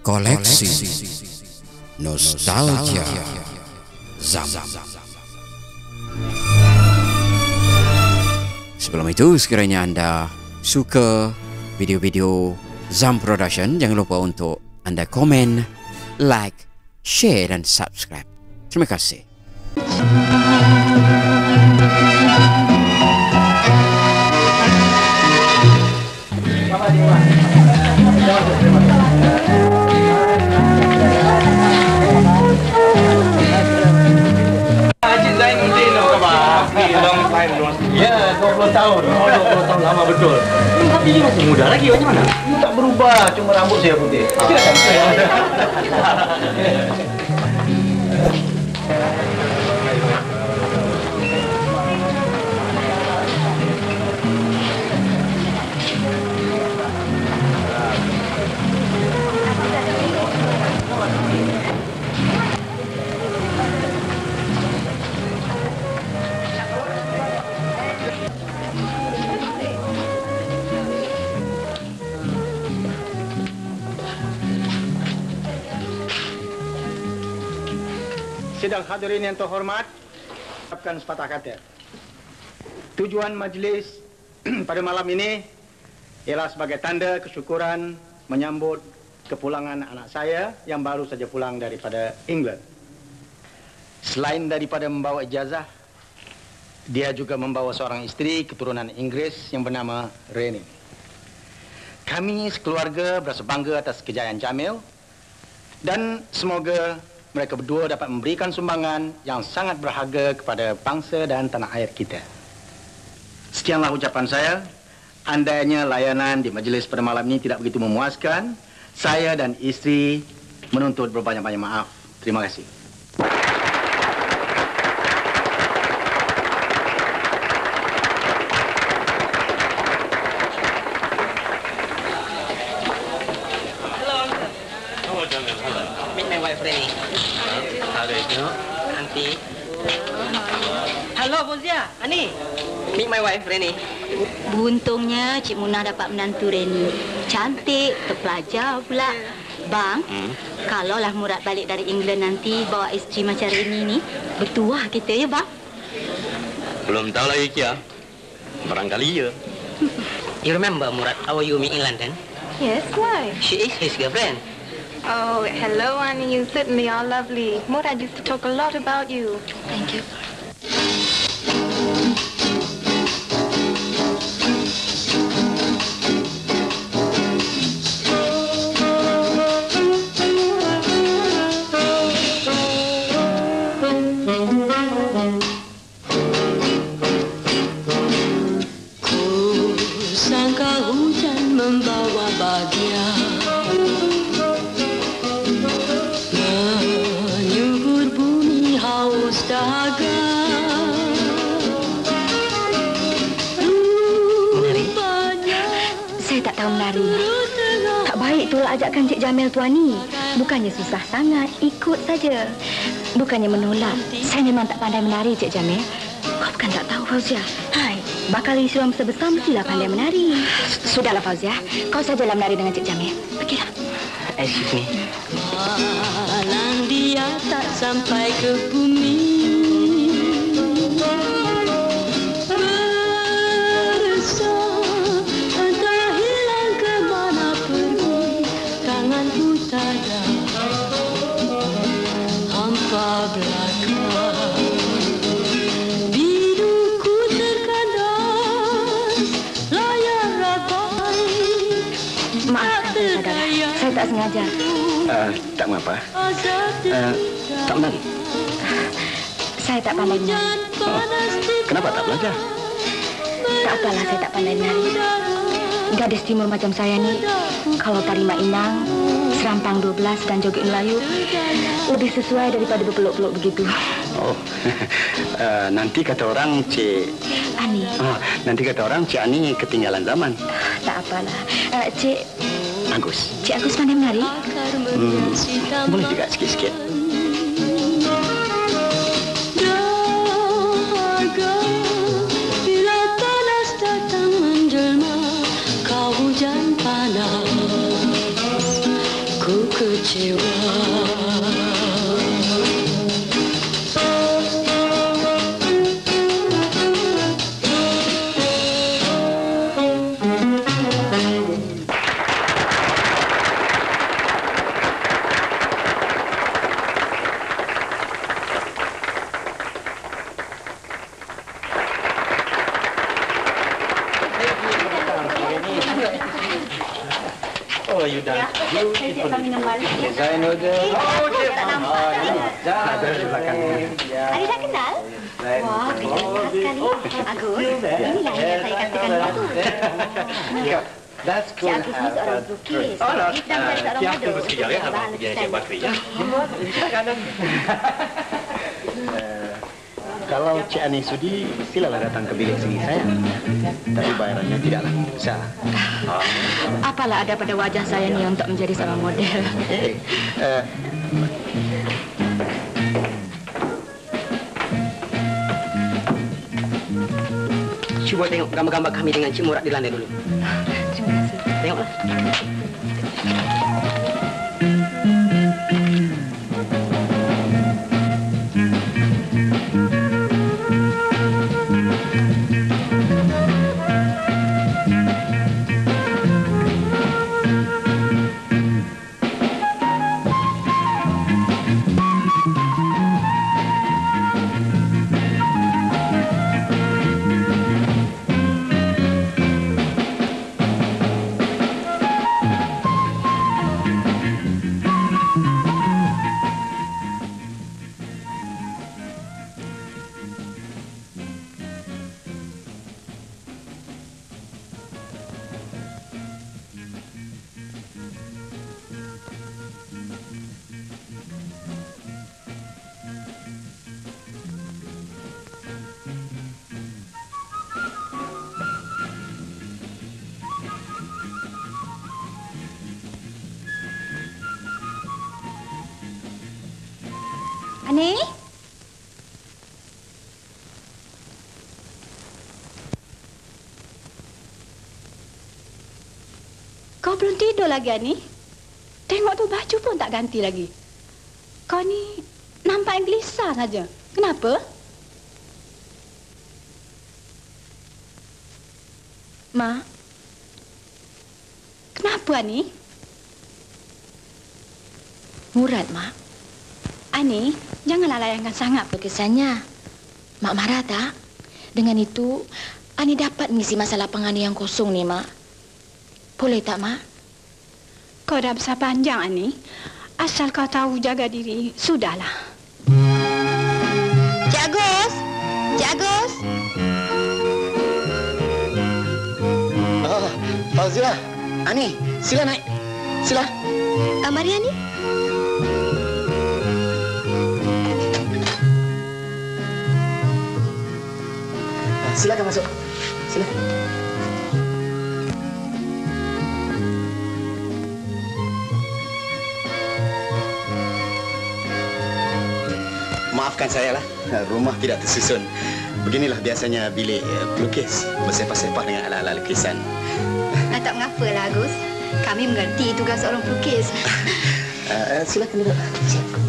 Koleksi Nostalgia Zam. Sebelum itu, sekiranya anda suka video-video Zam Production, jangan lupa untuk anda komen, like, share dan subscribe. Terima kasih. Ya, 20 tahun. Oh, 20 tahun lama betul. Tapi dia masih muda lagi, bagaimana? Tak berubah, cuma rambut saya putih. Sidang hadirin yang terhormat, ucapkan sepatah kata. Tujuan majlis pada malam ini ialah sebagai tanda kesyukuran menyambut kepulangan anak saya yang baru saja pulang daripada England. Selain daripada membawa ijazah, dia juga membawa seorang isteri keturunan Inggris yang bernama Reni. Kami sekeluarga berasa bangga atas kejayaan Jamil dan semoga mereka berdua dapat memberikan sumbangan yang sangat berharga kepada bangsa dan tanah air kita. Sekianlah ucapan saya. Andainya layanan di majlis pada malam ini tidak begitu memuaskan, saya dan isteri menuntut berbanyak-banyak maaf. Terima kasih. Hello, Fauzia. Ani. Meet my wife, Reni. Beruntungnya Cik Munah dapat menantu Reni. Cantik, terpelajar pula. Bang, kalaulah Murad balik dari England nanti bawa isteri macam Reni ni, bertuah kita ya, Bang? Belum tahu lagi, Kia. Barangkali ya. You remember Murad, how you meet in London? Yes, why? She is his girlfriend. Oh, hello, Annie. You certainly are lovely. Murad used to talk a lot about you. Thank you. Ajakkan Cik Jamil tuan ni. Bukannya susah sangat, ikut saja. Bukannya menolak. Saya memang tak pandai menari, Cik Jamil. Kau bukan tak tahu, Fauzia. Hai, bakal Islam sebesar mestilah pandai menari. Sudahlah, Fauzia. Kau sajalah menari dengan Cik Jamil. Pergilah. Excuse me. Malam dia tak sampai ke bumi. Tak sengaja. Tak mengapa. Tak menari? Saya tak pandai menari. Kenapa tak belajar? Tak apalah, saya tak pandai menari. Gadis timur macam saya ni, kalau tari mak inang, serampang 12 dan joget Melayu, lebih sesuai daripada berpeluk-peluk begitu. Oh, nanti kata orang Cik Ani. Nanti kata orang Cik Ani ketinggalan zaman. Tak apalah. Cik Agus. Cik Agus pandai menari? Boleh juga sikit-sikit. Bila panas datang menjelma, kau hujan panas, ku kecewa. Oh, you done beautiful. Design order. Oh, ada di belakang. Ada dah kenal? Wah, bijak sekali. Agus, inilah yang saya katakan dulu. That's Si cool. Agus ni seorang pelukis. Oh, no. Sedang saya seorang Tiap model. mesti jaga abang punya ajar bakri ya. Kalau Cik Ani sudi, silalah datang ke bilik seni saya. Tapi bayarannya tidaklah besar. Apalah ada pada wajah saya ni untuk menjadi seorang model. Cuba tengok gambar-gambar kami dengan Cik Murad di lantai dulu. Terima kasih. Tengoklah. Ani? Kau belum tidur lagi, Ani? Tengok tu baju pun tak ganti lagi. Kau ni nampak yang gelisah saja. Kenapa? Ma? Kenapa, Ani? Murad, Mak. Ani, janganlah layankan sangat Lukisannya. Mak marah tak? Dengan itu, Ani dapat mengisi masa lapangan yang kosong ni, Mak. Boleh tak, Mak? Kau dah besar panjang, Ani. Asal kau tahu jaga diri, sudahlah. Cik Agus! Cik Agus! Oh, Fauzia. Ani, sila naik. Sila. Mari, Ani. Silakan masuk. Silakan. Maafkan saya lah, rumah tidak tersusun. Beginilah biasanya bilik pelukis, bersepah-sepah dengan alat-alat lukisan. Tak mengapalah, Agus. Kami mengerti tugas seorang pelukis. Silakan duduk. Silakan.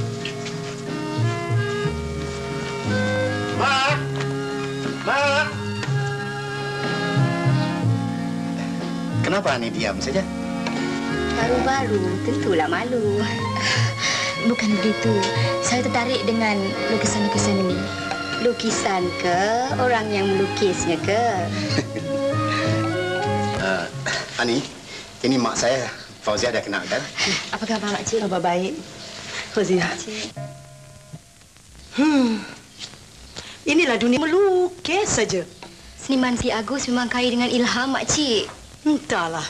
Mak! Mak! Kenapa Ani diam saja? Baru-baru, tentulah malu. Bukan begitu. Saya tertarik dengan lukisan-lukisan ini. Lukisan ke? Orang yang melukisnya ke? Ani, ini mak saya. Fauzia dah kenal kan? Apa khabar, Makcik? Khabar baik. Fauzia. Inilah dunia melukis saja. Seniman si Agus memang kaya dengan ilham, Makcik. Entahlah.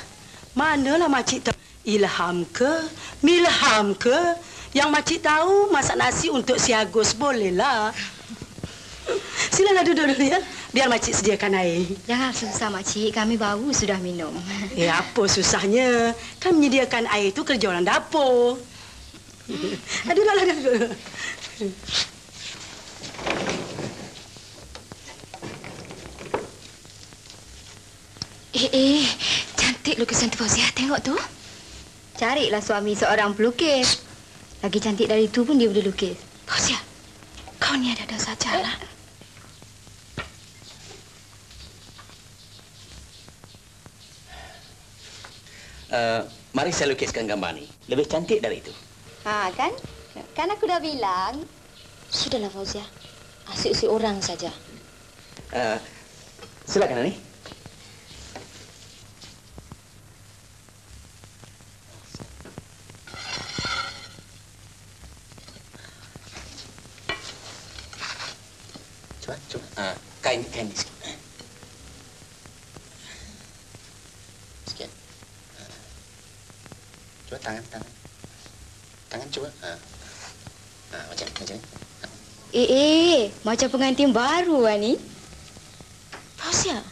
Manalah makcik tahu. Ilham ke? Milham ke? Yang makcik tahu masak nasi untuk si Agus bolehlah. Silalah duduk dulu ya. Biar makcik sediakan air. Jangan susah, Makcik. Kami baru sudah minum. Apa susahnya? Kan menyediakan air itu kerja orang dapur. Duduklah, duduk. Cantik lukisan tu, Fauzia. Tengok tu. Carilah suami seorang pelukis. Lagi cantik dari itu pun dia boleh lukis. Fauzia, kau ni ada sajalah. Mari saya lukiskan gambar ni. Lebih cantik dari itu. Ha, kan? Kan aku dah bilang. Sudahlah Fauzia. Asyik-asyik orang saja. Silakan Ani. Coba. Kain di sini. Sikit. Coba tangan. Tangan coba. Macam ni. Macam pengantin baru ni. Fauzia.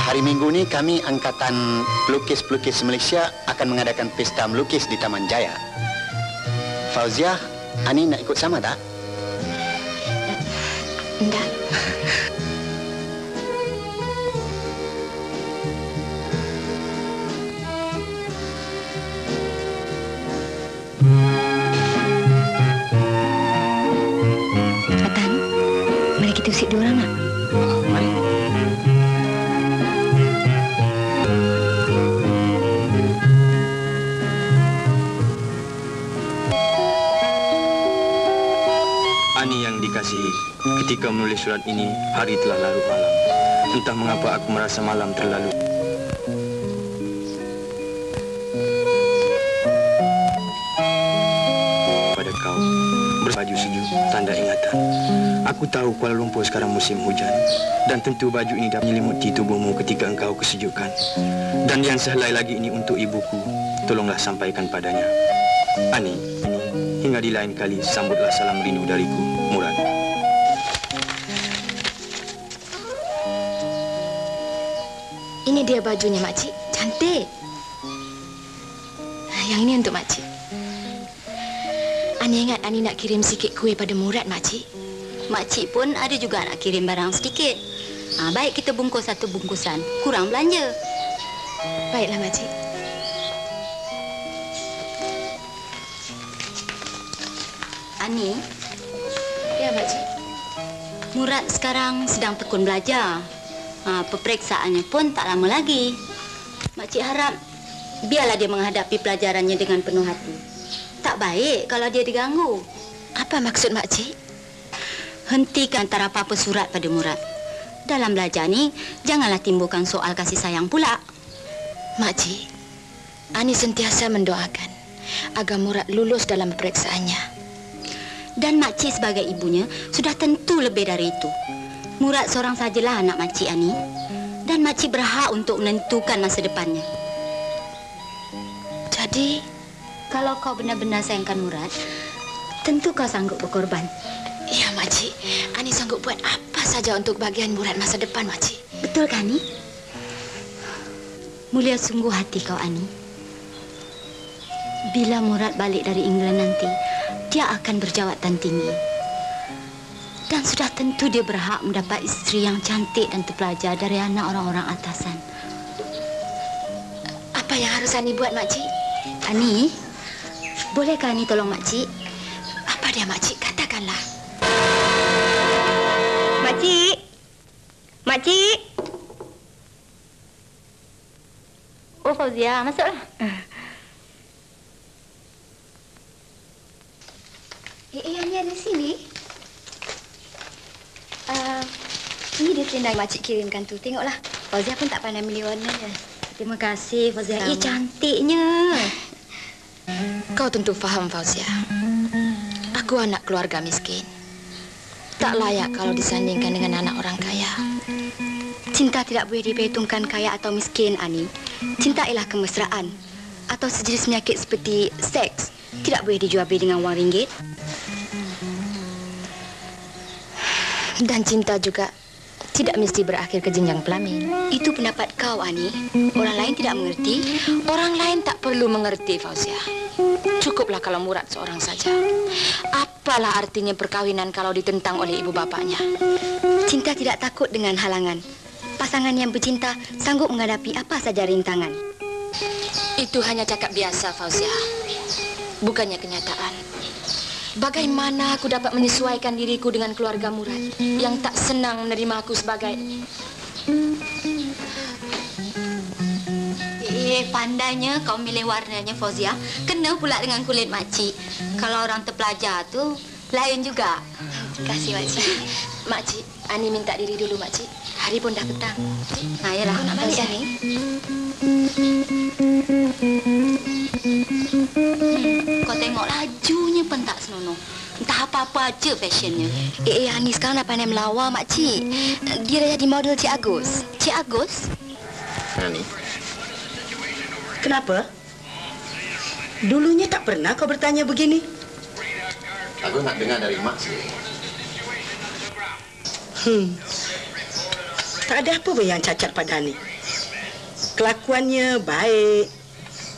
Hari Minggu ni kami Angkatan Pelukis-Pelukis Malaysia akan mengadakan pesta melukis di Taman Jaya. Fauziah, Ani nak ikut sama tak? Enggak. Atan, mari kita usik dua orang nak. Mari. Ani yang dikasihi, ketika menulis surat ini, hari telah larut malam. Entah mengapa aku merasa malam terlalu. Pada kau, berbaju sejuk, tanda ingatan. Aku tahu Kuala Lumpur sekarang musim hujan. Dan tentu baju ini dapat menyelimuti tubuhmu ketika engkau kesejukan. Dan yang sehelai lagi ini untuk ibuku, tolonglah sampaikan padanya. Ani, hingga di lain kali, sambutlah salam rindu dariku, Murad. Ini dia bajunya, Makcik. Cantik. Yang ini untuk Makcik. Ani ingat Ani nak kirim sikit kuih pada Murad, Makcik. Makcik pun ada juga nak kirim barang sedikit. Baik kita bungkus satu bungkusan. Kurang belanja. Baiklah, Makcik. Ani. Ya, Makcik. Murad sekarang sedang tekun belajar. Peperiksaannya pun tak lama lagi. Makcik harap biarlah dia menghadapi pelajarannya dengan penuh hati. Tak baik kalau dia diganggu. Apa maksud Makcik? Hentikan antara apa-apa surat pada Murad. Dalam belajar ni, janganlah timbulkan soal kasih sayang pula. Makcik, Ani sentiasa mendoakan agar Murad lulus dalam peperiksaannya. Dan Makcik sebagai ibunya sudah tentu lebih dari itu. Murad seorang sajalah anak Makcik, Ani. Dan Makcik berhak untuk menentukan masa depannya. Jadi, kalau kau benar-benar sayangkan Murad, tentu kau sanggup berkorban. Ya, Makcik. Ani sanggup buat apa saja untuk bagian Murad masa depan, Makcik. Betul kan, Ani? Mulia sungguh hati kau, Ani. Bila Murad balik dari England nanti, dia akan berjawatan tinggi. Dan sudah tentu dia berhak mendapat isteri yang cantik dan terpelajar dari anak orang-orang atasan. Apa yang harus Ani buat, Makcik? Ani, bolehkah Ani tolong Makcik? Apa dia, Makcik? Katakanlah. Makcik! Makcik! Oh, Fauziah, masuklah. Ani ada di sini. Ini dia selendang Makcik kirimkan tu. Tengoklah. Fauziah pun tak pandai milih warnanya. Terima kasih, Fauziah. Cantiknya. Kau tentu faham, Fauziah. Aku anak keluarga miskin. Tak layak kalau disandingkan dengan anak orang kaya. Cinta tidak boleh diperhitungkan kaya atau miskin, Ani. Cinta ialah kemesraan. Atau sejenis penyakit seperti seks. Tidak boleh dijual beli dengan wang ringgit. Dan cinta juga tidak mesti berakhir ke jenjang kelamin. Itu pendapat kau, Ani. Orang lain tidak mengerti. Orang lain tak perlu mengerti, Fauziah. Cukuplah kalau Murad seorang saja. Apalah artinya perkawinan kalau ditentang oleh ibu bapaknya? Cinta tidak takut dengan halangan. Pasangan yang bercinta sanggup menghadapi apa saja rintangan. Itu hanya cakap biasa, Fauziah. Bukannya kenyataan. Bagaimana aku dapat menyesuaikan diriku dengan keluarga Murad yang tak senang menerima aku sebagai... Pandainya kau milih warnanya, Fauziah. Kena pula dengan kulit Makcik. Kalau orang terpelajar tu, lain juga. Terima kasih, Makcik. Makcik, Ani minta diri dulu, Makcik. Hari pun dah petang. Yalah. Kau nak balik, Ani? Kau tengok lajunya pun tak senonoh. Entah apa-apa aja fashionnya. Ani sekarang dah pandai melawar, Makcik. Dia dah jadi model Cik Agus. Cik Agus? Ani. Kenapa? Dulunya tak pernah kau bertanya begini. Aku nak dengar dari Mak sendiri. Tak ada apa pun yang cacat pada Ani. Kelakuannya baik.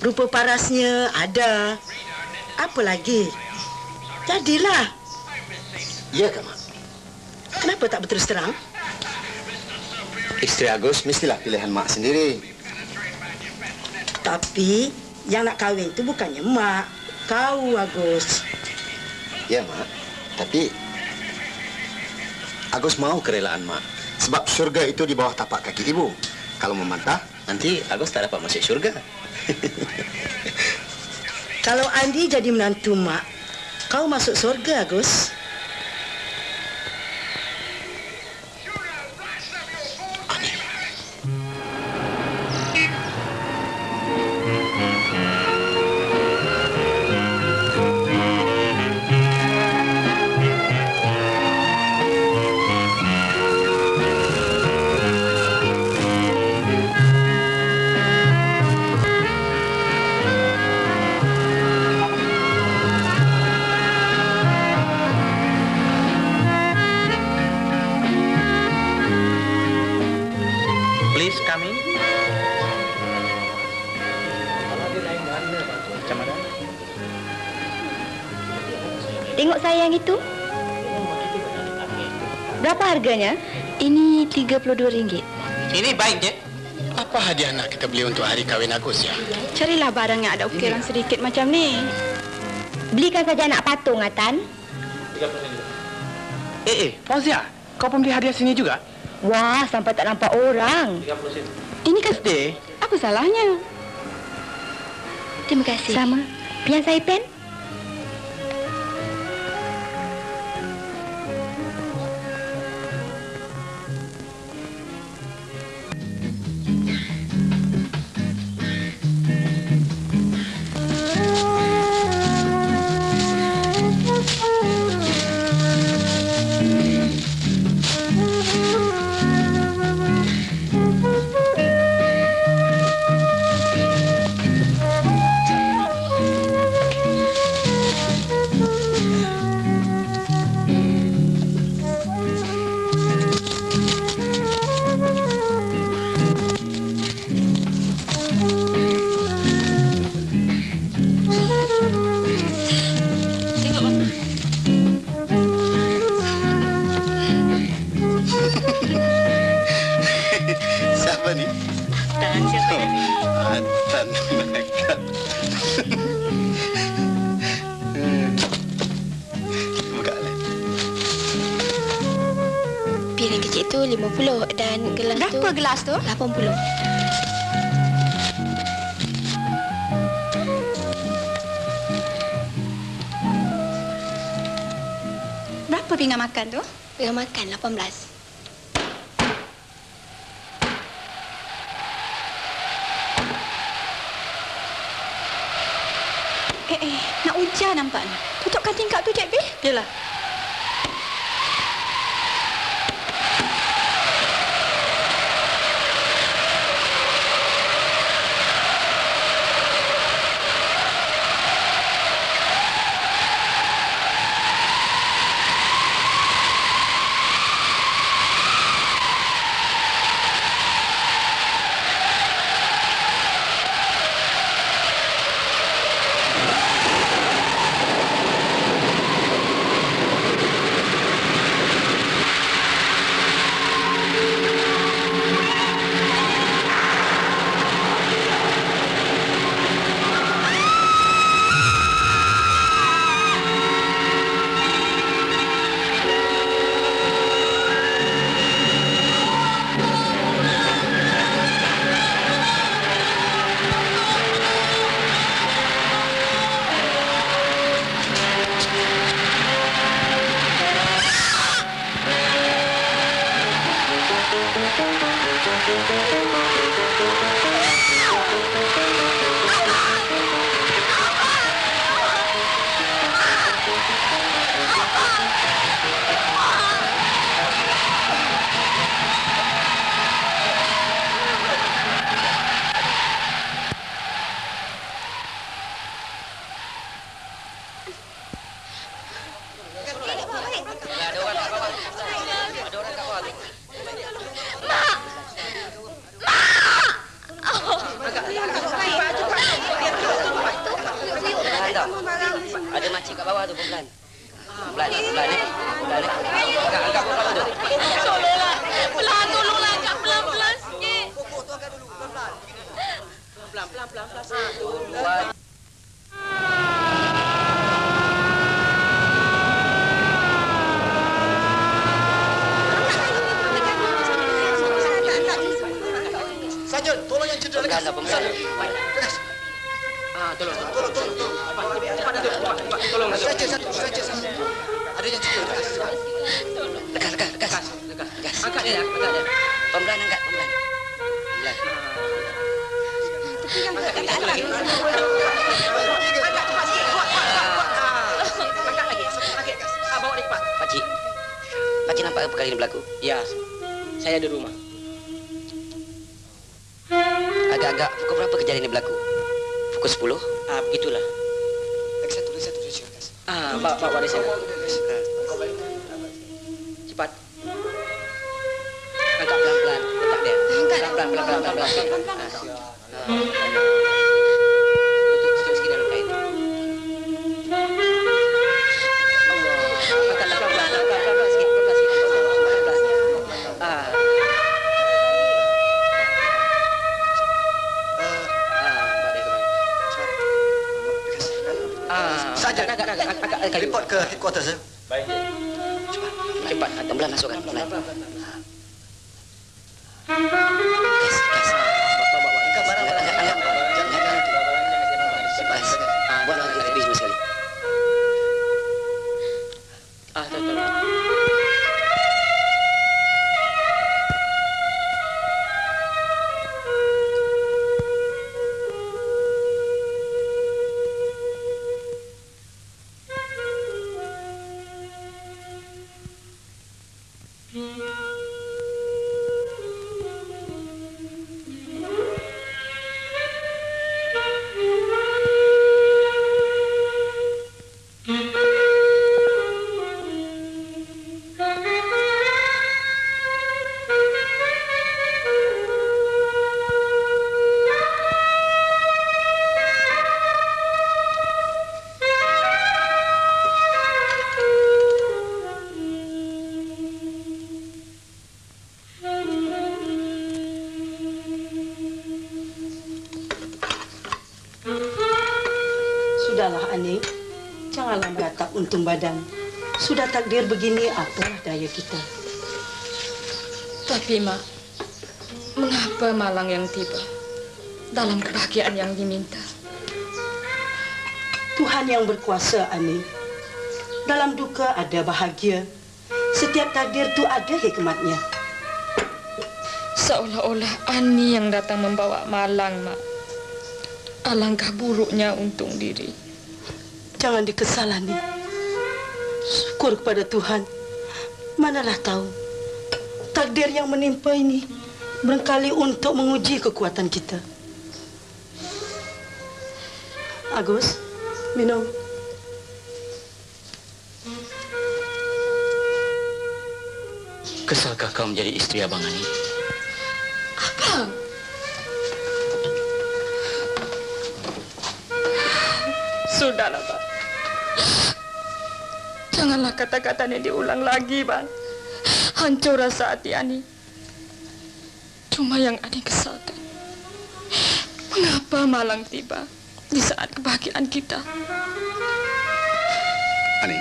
Rupa parasnya ada. Apa lagi? Jadilah. Ya, Kak Mak. Kenapa tak berterus terang? Isteri Agus mestilah pilihan Mak sendiri. Tapi yang nak kahwin itu bukannya Mak. Kau, Agus. Ya, Mak. Tapi Agus mau kerelaan Mak. Sebab syurga itu di bawah tapak kaki ibu. Kalau membantah, nanti Agus tak dapat masuk syurga. Kalau Andi jadi menantu Mak, kau masuk surga, Agus. Tengok saya yang itu. Berapa harganya? Ini RM32. Ini baik, je. Apa hadiah nak kita beli untuk hari kahwin Agus ya? Carilah barang yang ada ukiran sedikit macam ni. Belikan saja anak patung, Atan. Fauzia, kau pun beli hadiah sini juga? Wah, sampai tak nampak orang. Ini kan apa salahnya? Terima kasih. Sama. Pian saya pen? Siapa ni? Dan siapa ni? Atan Mekat. Buka lah. Piring kecil tu 50 dan gelas tu... Berapa gelas tu? 80. Berapa pinggan makan tu? Pinggan makan 18. Nak hujan nampaknya. Tutupkan tingkap tu, Cik B. Yalah. Hujan, tolong yang cedera lekas. Lekas. Tolong. Cepat Datuk. Tolong. Stretcher. Ada yang cedera lekas. Lekas. Angkat dia. Pelan angkat. Angkat lagi. Angkat lagi. Bawa dia cepat. Pakcik nampak apa kali ini berlaku? Ya. Saya di rumah. Agak-agak pukul berapa kejadian ini berlaku? Pukul 10? Begitulah. Lagi satu, lekas. Bawa dia sana. Cepat. Angkat pelan-pelan. Letak dia. Pelan-pelan. Tutup sikit dalam kain. Angkatlah pelan-pelan sikit. Saja. Report ke headquarters. Baik. Cepat. Pelan masukkan. Pelan. Angkat barang. Jangan. Buat lagi lebih semua sekali. Tahu. Sudahlah, Ani. Janganlah meratap untung badan. Sudah takdir begini, apalah daya kita. Tapi, Mak, mengapa malang yang tiba dalam kebahagiaan yang diminta? Tuhan yang berkuasa, Ani. Dalam duka ada bahagia. Setiap takdir itu ada hikmatnya. Seolah-olah Ani yang datang membawa malang, Mak. Alangkah buruknya untung diri. Jangan dikesalani. Syukur kepada Tuhan. Manalah tahu, takdir yang menimpa ini barangkali untuk menguji kekuatan kita. Agus, minum. Kesalkah kau menjadi istri Abang Ani? Abang? Sudahlah, Bang. Janganlah kata-katanya diulang lagi, Bang. Hancur rasa hati Ani. Cuma yang Ani kesalkan, mengapa malang tiba di saat kebahagiaan kita? Ani,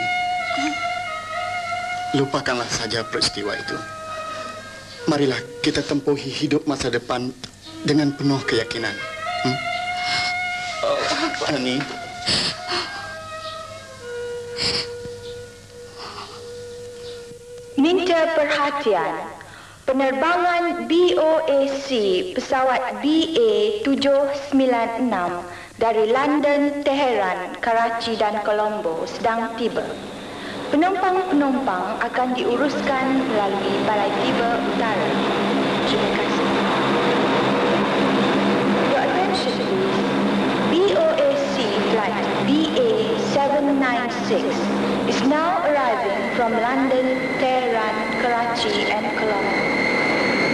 lupakanlah saja peristiwa itu. Marilah kita tempuhi hidup masa depan dengan penuh keyakinan. Ani. Minta perhatian. Penerbangan BOAC pesawat BA796 dari London, Teheran, Karachi dan Colombo sedang tiba. Penumpang-penumpang akan diuruskan melalui balai tiba utara. Terima kasih. Your attention please. BOAC flight BA796 is now arriving from London, Tehran, Karachi and Colombo.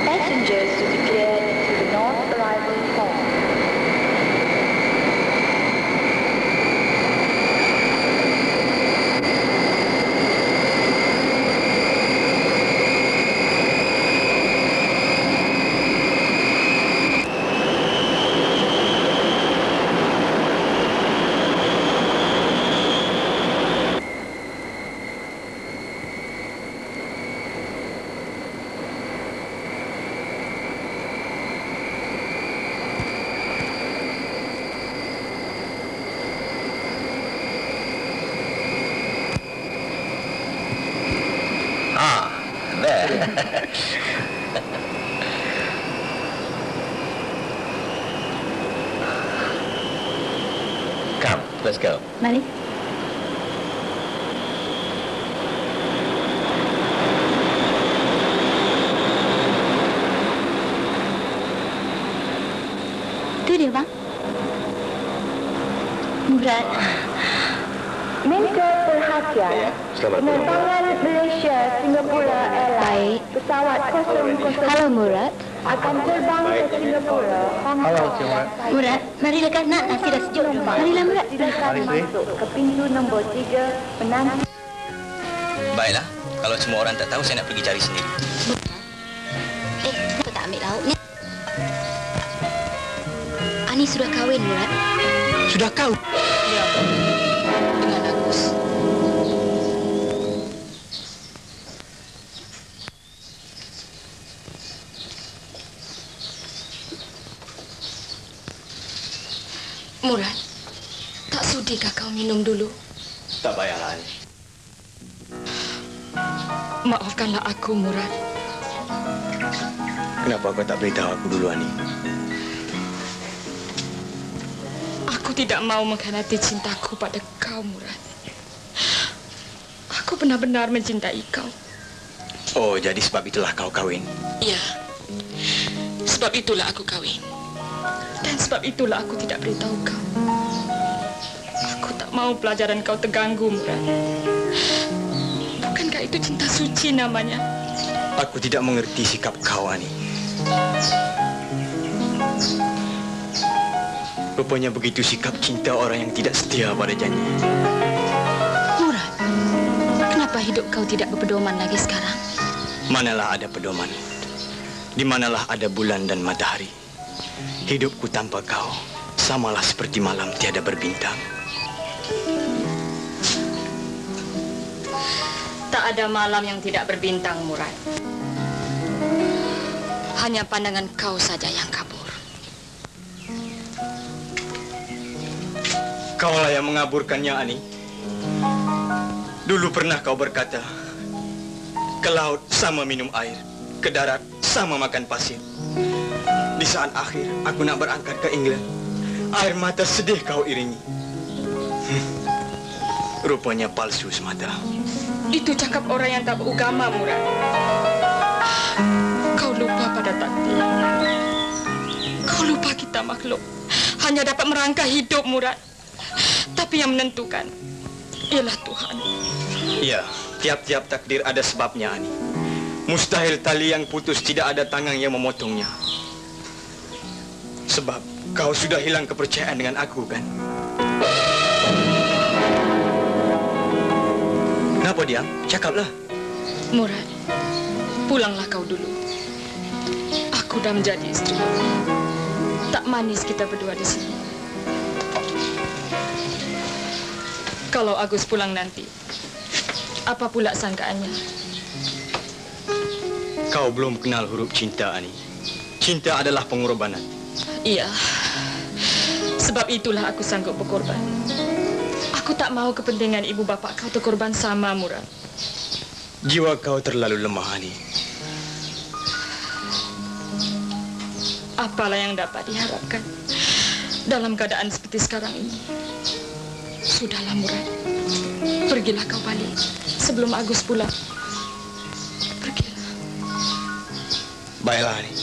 Passengers to be cleared to the north arrival hall. Let's go. Mari. Itu dia, Bang. Murad. Minta perhatian. Penerbangan Malaysia Singapura Airlines pesawat 00 Halo, Murad. akan terbang ke Singapura. Halo, Cik Murad. Murad, marilah kan nak. Nasi dah sejuk dah. Marilah, Murad. Silakan masuk ke pintu nombor 3 penanti. Baiklah, kalau semua orang tak tahu, saya nak pergi cari sendiri. Kenapa tak ambil lauk ni? Ani sudah kahwin, Murad. Sudah kau? Ya, dengan Agus. Murad, tak sudikah kau minum dulu? Tak payahlah, Ani. Maafkanlah aku, Murad. Kenapa kau tak beritahu aku dulu, Ani? Aku tidak mau mengkhianati cintaku pada kau, Murad. Aku benar-benar mencintai kau. Oh, jadi sebab itulah kau kahwin? Ya, sebab itulah aku kahwin. Dan sebab itulah aku tidak beritahu kau. Aku tak mau pelajaran kau terganggu, Murad. Bukankah itu cinta suci namanya? Aku tidak mengerti sikap kau, Ani. Rupanya begitu sikap cinta orang yang tidak setia pada janji. Murad, kenapa hidup kau tidak berpedoman lagi sekarang? Manalah ada pedoman, di manalah ada bulan dan matahari. Hidupku tanpa kau samalah seperti malam tiada berbintang. Tak ada malam yang tidak berbintang, Murad. Hanya pandangan kau saja yang kabur. Kaulah yang mengaburkannya, Ani. Dulu pernah kau berkata, ke laut sama minum air, ke darat sama makan pasir. Di saat akhir aku nak berangkat ke England, air mata sedih kau iringi. Rupanya palsu semata. Itu cakap orang yang tak beragama, Murad. Kau lupa pada takdir. Kau lupa kita makhluk hanya dapat merangkai hidup, Murad. Tapi yang menentukan ialah Tuhan. Iya, tiap-tiap takdir ada sebabnya, Ani. Mustahil tali yang putus tidak ada tangan yang memotongnya. Sebab kau sudah hilang kepercayaan dengan aku, kan? Kenapa diam? Cakaplah. Murad, pulanglah kau dulu. Aku dah menjadi isteri. Tak manis kita berdua di sini. Kalau Agus pulang nanti, apa pula sangkaannya? Kau belum kenal huruf cinta, Ani. Cinta adalah pengorbanan. Iya, sebab itulah aku sanggup berkorban. Aku tak mahu kepentingan ibu bapa kau terkorban sama, Murad. Jiwa kau terlalu lemah, Ani. Apalah yang dapat diharapkan dalam keadaan seperti sekarang ini? Sudahlah, Murad. Pergilah kau balik sebelum Agus pulang. Pergilah. Baiklah, Ani.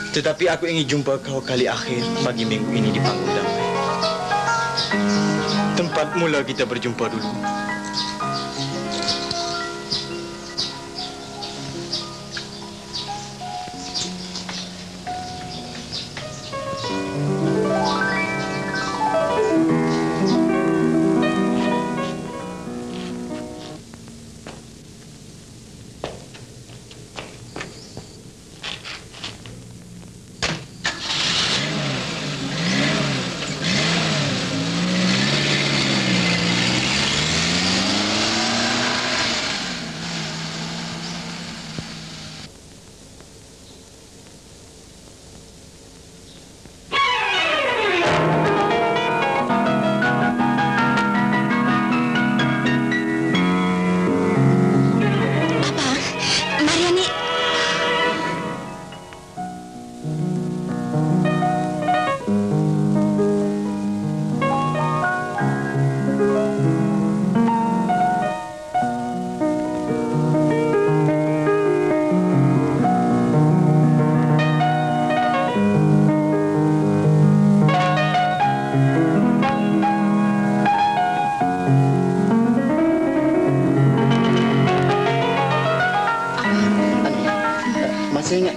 Tetapi aku ingin jumpa kau kali akhir pagi minggu ini di panggung damai. Tempat mula kita berjumpa dulu.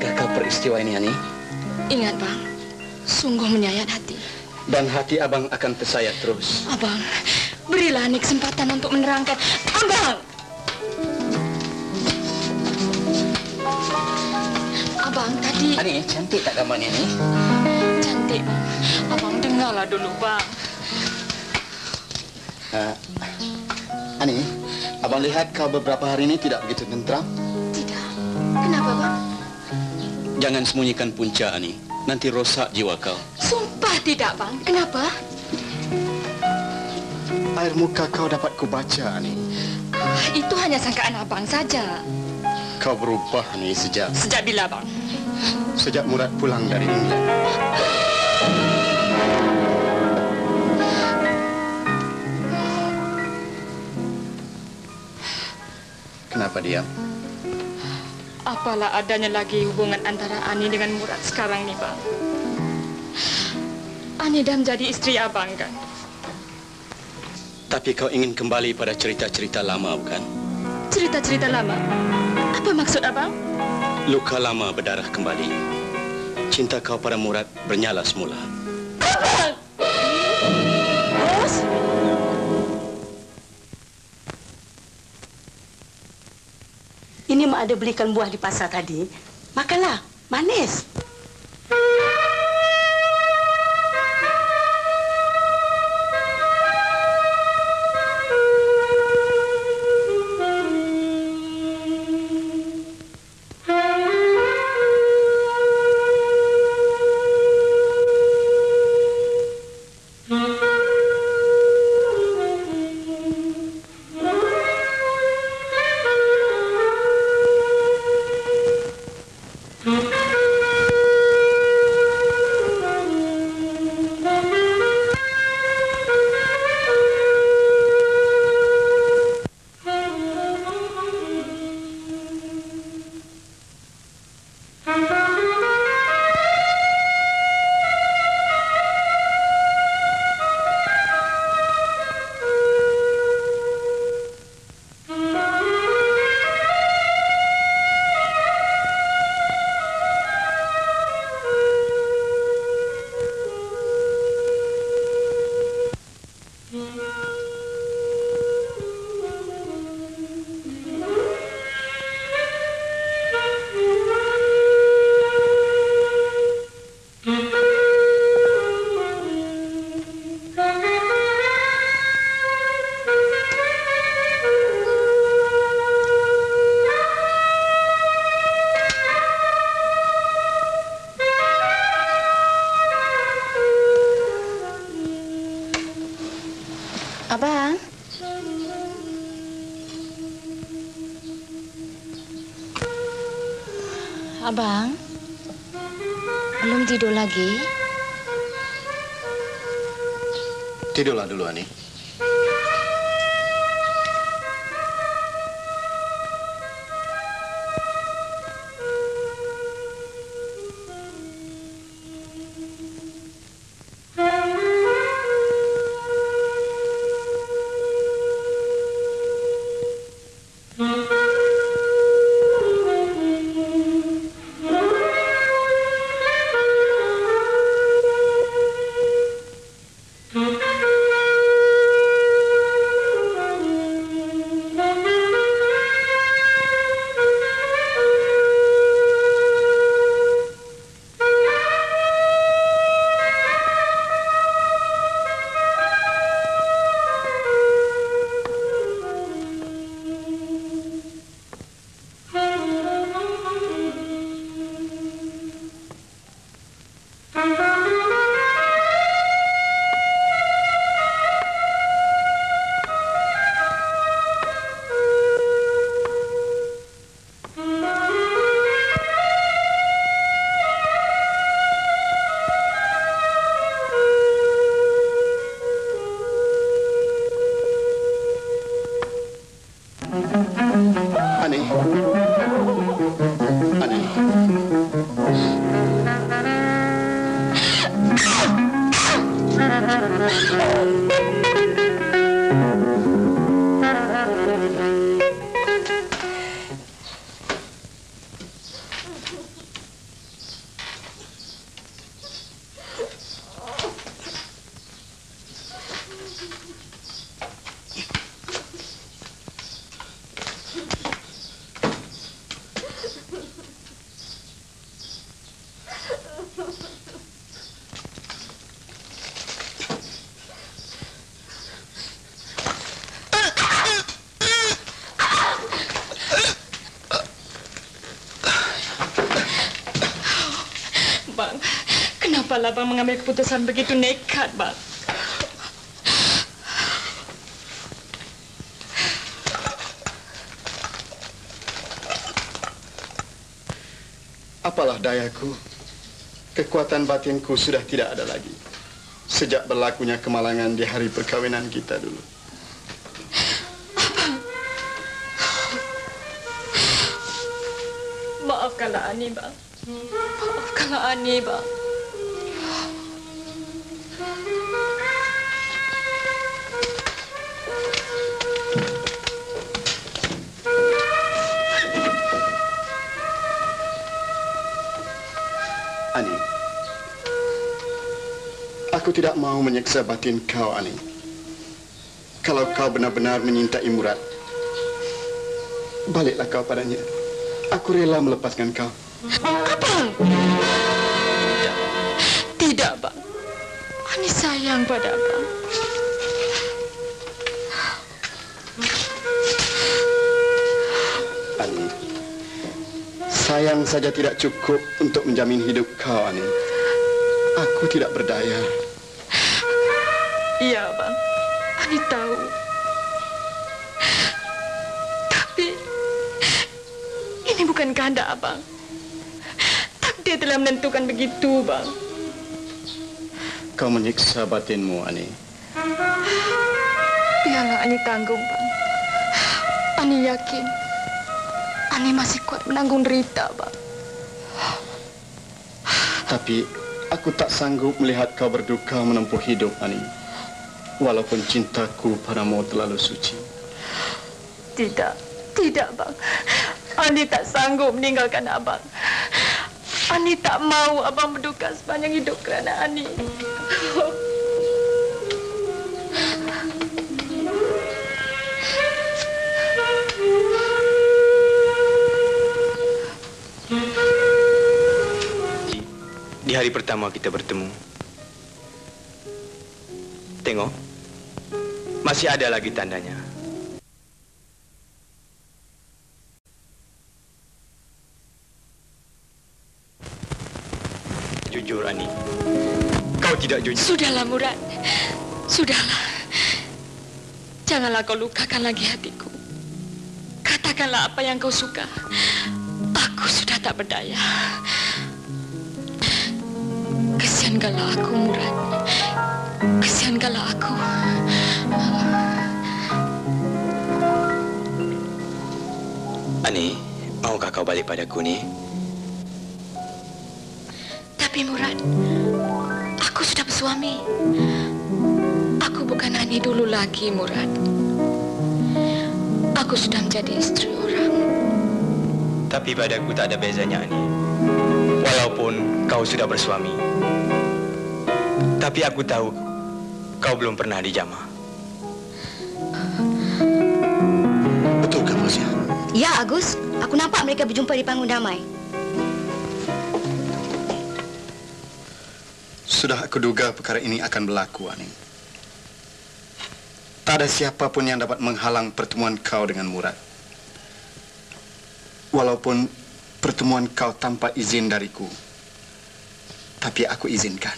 Ingatkah kau peristiwa ini, Ani? Ingat, Bang. Sungguh menyayat hati. Dan hati abang akan tersayat terus. Abang, berilah Ani kesempatan untuk menerangkan. Abang! Abang, tadi... Ani, cantik tak gambarnya ni? Cantik, Bang. Abang, dengarlah dulu, Bang. Ani, abang lihat kau beberapa hari ini tidak begitu tenteram. Tidak. Kenapa, Bang? Jangan sembunyikan punca, Ani. Nanti rosak jiwa kau. Sumpah tidak, Bang. Kenapa? Air muka kau dapat kubaca, Ani. Itu hanya sangkaan abang saja. Kau berubah, Ani, sejak... Sejak bila, Bang? Sejak Murad pulang dari England. Kenapa diam? Apalah adanya lagi hubungan antara Ani dengan Murad sekarang ni, Bang? Ani dah menjadi isteri abang, kan? Tapi kau ingin kembali pada cerita-cerita lama, bukan? Cerita-cerita lama? Apa maksud abang? Luka lama berdarah kembali. Cinta kau pada Murad bernyala semula. Abang! Bos? Ini mak ada belikan buah di pasar tadi. Makanlah, manis. Abang? Abang? Belum tidur lagi? Tidurlah dulu, Ani. Bang? Kenapalah Bang mengambil keputusan begitu nekat, Bang? Apalah dayaku, kekuatan batinku sudah tidak ada lagi sejak berlakunya kemalangan di hari perkawinan kita dulu. Maafkanlah Ani, Bang. Maafkanlah Ani, Bang. Ani, aku tidak mau menyiksa batin kau, Ani. Kalau kau benar-benar menyintai Murad, baliklah kau padanya. Aku rela melepaskan kau. Abang! Tidak, Bang. Ani sayang pada Abang. Ani, sayang saja tidak cukup untuk menjamin hidup kau, Ani. Aku tidak berdaya. Iya, Bang. Ani tahu. Tapi ini bukan kehendak Abang. Takdir telah menentukan begitu, Bang. Kau menyiksa batinmu, Ani. Biarlah Ani tanggung, Bang. Ani yakin Ani masih kuat menanggung derita, Bang. Tapi aku tak sanggup melihat kau berduka menempuh hidup, Ani. Walaupun cintaku padamu terlalu suci. Tidak, tidak, Bang. Ani tak sanggup meninggalkan Abang. Ani tak mau Abang berduka sepanjang hidup kerana Ani. Di hari pertama kita bertemu, tengok, masih ada lagi tandanya. Jujur, Ani. Kau tidak jujur. Sudahlah, Murad. Sudahlah. Janganlah kau lukakan lagi hatiku. Katakanlah apa yang kau suka. Aku sudah tak berdaya. Kesiankanlah aku, Murad. Kesiankanlah aku. Ani, maukah kau balik padaku ni? Tapi Murad, aku sudah bersuami. Aku bukan Ani dulu lagi, Murad. Aku sudah menjadi istri orang. Tapi padaku tak ada bezanya, Ani. Walaupun kau sudah bersuami. Tapi aku tahu kau belum pernah dijamah. Betulkah, Fauzia? Ya, Agus. Aku nampak mereka berjumpa di panggung damai. Sudah aku duga perkara ini akan berlaku, Ani. Tak ada siapapun yang dapat menghalang pertemuan kau dengan Murad. Walaupun pertemuan kau tanpa izin dariku. Tapi aku izinkan.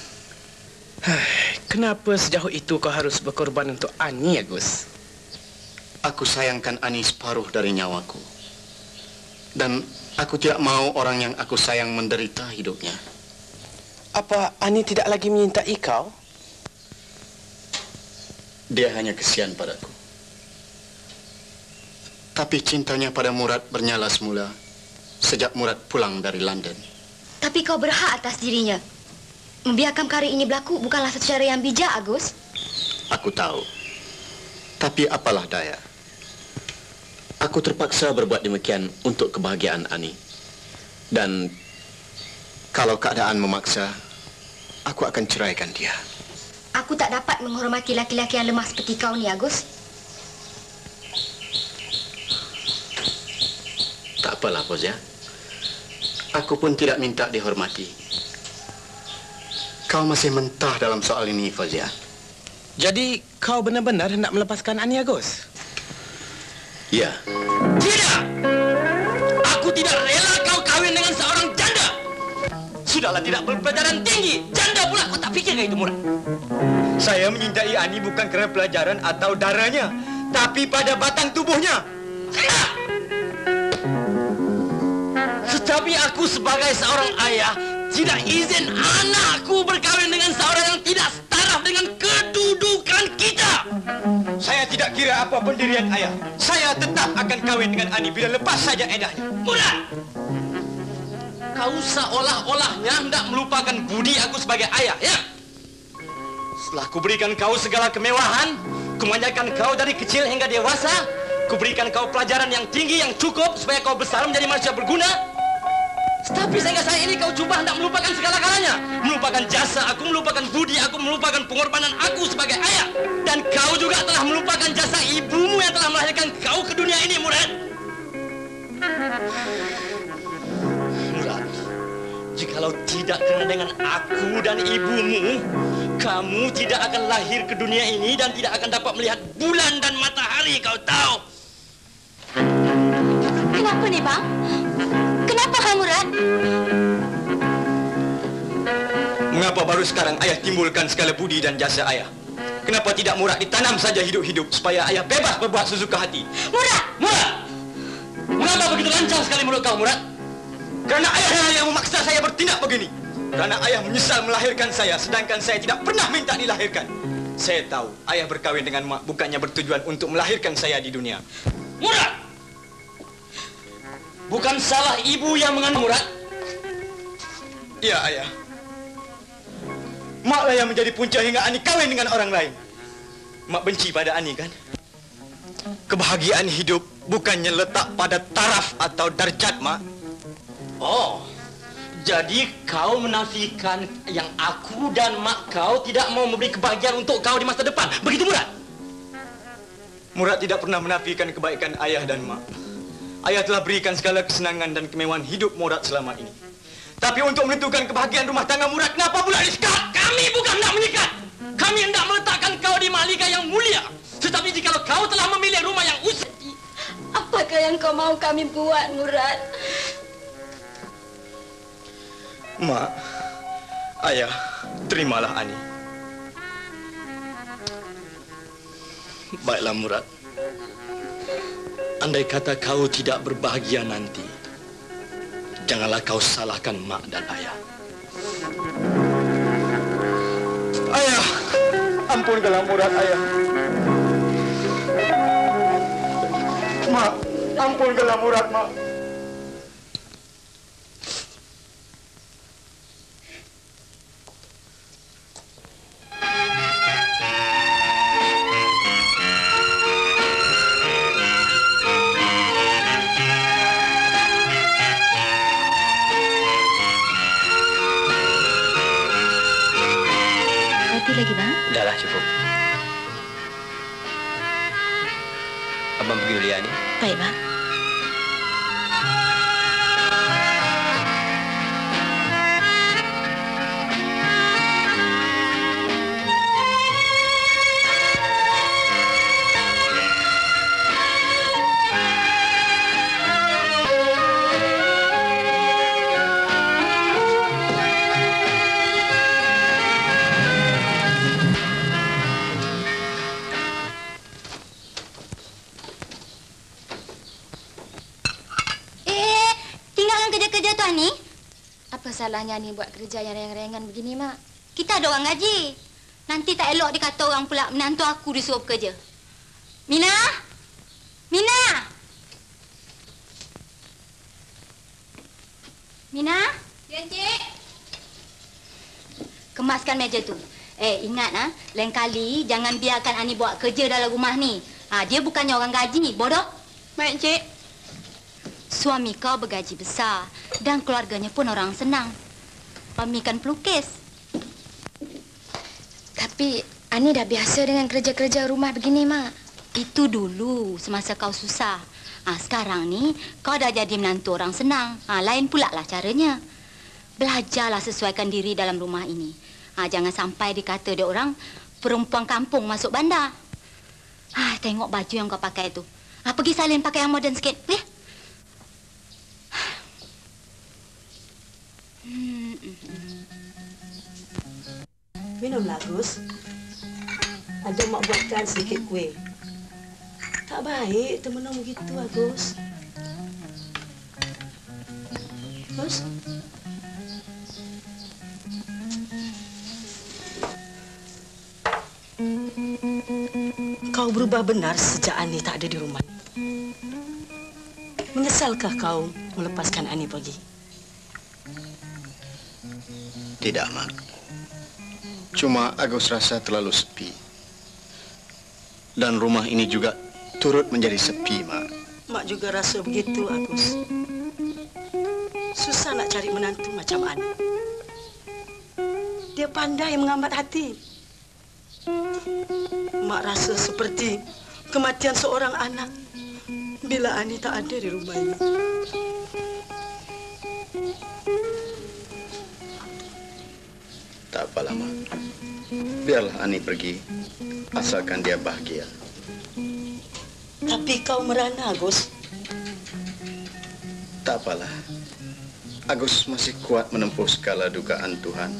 Kenapa sejauh itu kau harus berkorban untuk Ani, Agus? Aku sayangkan Ani separuh dari nyawaku. Dan aku tidak mau orang yang aku sayang menderita hidupnya. Apa Ani tidak lagi menyintai kau? Dia hanya kesian padaku. Tapi cintanya pada Murad bernyala semula sejak Murad pulang dari London. Tapi kau berhak atas dirinya. Membiarkan perkara ini berlaku bukanlah satu cara yang bijak, Agus. Aku tahu. Tapi apalah daya. Aku terpaksa berbuat demikian untuk kebahagiaan Ani. Dan kalau keadaan memaksa, aku akan ceraikan dia. Aku tak dapat menghormati laki-laki yang lemah seperti kau ni, Agus. Tak apalah, Fauzia. Aku pun tidak minta dihormati. Kau masih mentah dalam soal ini, Fauzia. Jadi kau benar-benar hendak melepaskan Ani, Agus? Ya. Tidak! Aku tidak rela kau kahwin dengan seorang janda! sudahlah tidak berpelajaran tinggi. Janda pula, kau tak fikir ke itu, Murad? Saya menyintai Ani bukan kerana pelajaran atau darahnya, tapi pada batang tubuhnya. Tetapi aku sebagai seorang ayah tidak izin anakku berkahwin dengan seorang yang tidak setaraf dengan kedudukan kita. Saya tidak kira apa pendirian ayah. Saya tetap akan kahwin dengan Ani bila lepas saja edahnya. Murad! Kau seolah-olahnya hendak melupakan budi aku sebagai ayah, ya? Setelah kuberikan kau segala kemewahan, kumanjakan kau dari kecil hingga dewasa, kuberikan kau pelajaran yang tinggi yang cukup supaya kau besar menjadi manusia berguna. Tetapi sehingga saat ini kau cuba hendak melupakan segala-galanya. Melupakan jasa aku, melupakan budi aku, melupakan pengorbanan aku sebagai ayah. Dan kau juga telah melupakan jasa ibumu yang telah melahirkan kau ke dunia ini, Murad. Murad, jikalau tidak kerana dengan aku dan ibumu, kamu tidak akan lahir ke dunia ini dan tidak akan dapat melihat bulan dan matahari, kau tahu. Kenapa nih, Bang? Kenapa, Kang Murad? Mengapa baru sekarang ayah timbulkan segala budi dan jasa ayah? Kenapa tidak Murad ditanam saja hidup-hidup supaya ayah bebas berbuat sesuka hati? Murad! Murad! Mengapa begitu lancang sekali mulut kau, Murad? Kerana ayah yang memaksa saya bertindak begini. Kerana ayah menyesal melahirkan saya, sedangkan saya tidak pernah minta dilahirkan. Saya tahu ayah berkahwin dengan mak bukannya bertujuan untuk melahirkan saya di dunia. Murad! Bukan salah ibu yang mengandung, Murad. Iya, ayah. Maklah yang menjadi punca hingga Ani kahwin dengan orang lain. Mak benci pada Ani, kan? Kebahagiaan hidup bukannya letak pada taraf atau darjat, Mak. Oh, jadi kau menafikan yang aku dan mak kau tidak mau memberi kebahagiaan untuk kau di masa depan. Begitu, Murad? Murad tidak pernah menafikan kebaikan ayah dan mak. Ayah telah berikan segala kesenangan dan kemewahan hidup Murad selama ini. Tapi untuk menentukan kebahagiaan rumah tangga Murad, kenapa pula disekat? Kami bukan hendak menyikat. Kami hendak meletakkan kau di malika yang mulia. Tetapi jika kau telah memilih rumah yang usai, apakah yang kau mau kami buat, Murad? Mak, ayah, terimalah Ani. Baiklah, Murad. Andai kata kau tidak berbahagia nanti, janganlah kau salahkan mak dan ayah. Ayah, ampunkanlah Murad, ayah. Mak, ampunkanlah Murad, mak. Lagi, Bang? Udahlah, cukup. Abang pergi dulu ya, Ani. Baik, Bang. Salahnya ni buat kerja yang ringan-ringan begini, Mak. Kita ada orang gaji. Nanti tak elok dikata orang pula menantu aku disuruh bekerja. Mina? Mina? Mina? Ya, Encik. Kemaskan meja tu. Ingat lain kali jangan biarkan Ani buat kerja dalam rumah ni. Dia bukannya orang gaji, bodoh. Baik, Encik. Suami kau bergaji besar dan keluarganya pun orang senang. Mami kan pelukis. Tapi Ani dah biasa dengan kerja-kerja rumah begini, Mak. Itu dulu semasa kau susah. Sekarang ni kau dah jadi menantu orang senang. Lain pula lah caranya. Belajarlah sesuaikan diri dalam rumah ini. Jangan sampai dikata dia orang perempuan kampung masuk bandar. Tengok baju yang kau pakai tu. Pergi salin pakai yang moden sikit, boleh? Minumlah, Agus. Ada mak buatkan sedikit kuih. Tak baik termenung begitu, Agus. Agus? Kau berubah benar sejak Ani tak ada di rumah. Menyesalkah kau melepaskan Ani pergi? Tidak, Mak. Cuma Agus rasa terlalu sepi. Dan rumah ini juga turut menjadi sepi, Mak. Mak juga rasa begitu, Agus. Susah nak cari menantu macam Ani. Dia pandai mengambat hati. Mak rasa seperti kematian seorang anak bila Ani tak ada di rumah ini. Tak apalah, Mak. Biarlah Ani pergi, asalkan dia bahagia. Tapi kau merana, Agus. Tak apalah. Agus masih kuat menempuh segala dugaan Tuhan.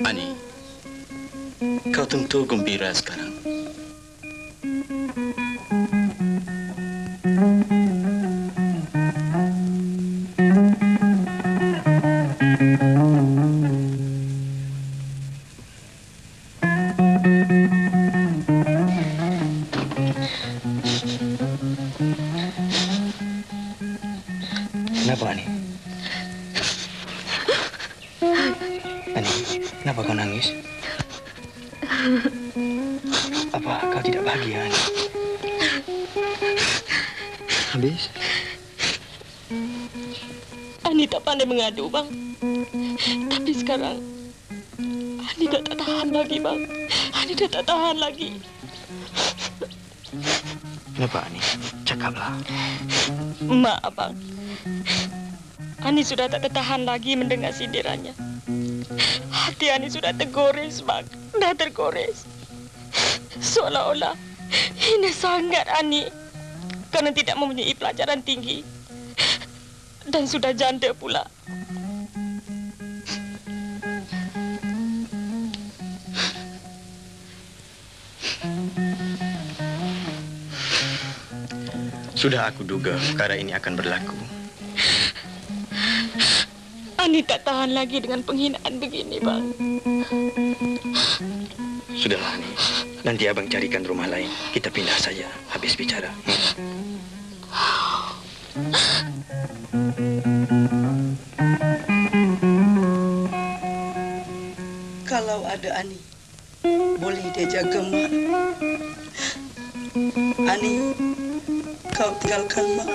Ani, kau tentu gembira sekarang. Kenapa, Ani? Ani, kenapa kau nangis? Apa kau tidak bahagia, Ani? Habis? Ani tak pandai mengadu, Bang. Tapi sekarang Ani dah tak tahan lagi, Bang. Ani dah tak tahan lagi. Kenapa, Ani? Cakaplah. Mak, Abang. Ani sudah tak tertahan lagi mendengar sindirannya. Hati Ani sudah tergores, Bang. Dah tergores. Seolah-olah hina sangat Ani kerana tidak mempunyai pelajaran tinggi. Dan sudah janda pula. Sudah aku duga perkara ini akan berlaku. Ani tak tahan lagi dengan penghinaan begini, Bang. Sudahlah, Ani. Nanti Abang carikan rumah lain. Kita pindah saja. Habis bicara. Kalau ada Ani, boleh dia jaga Mak. Ani, kau tinggalkan Mak.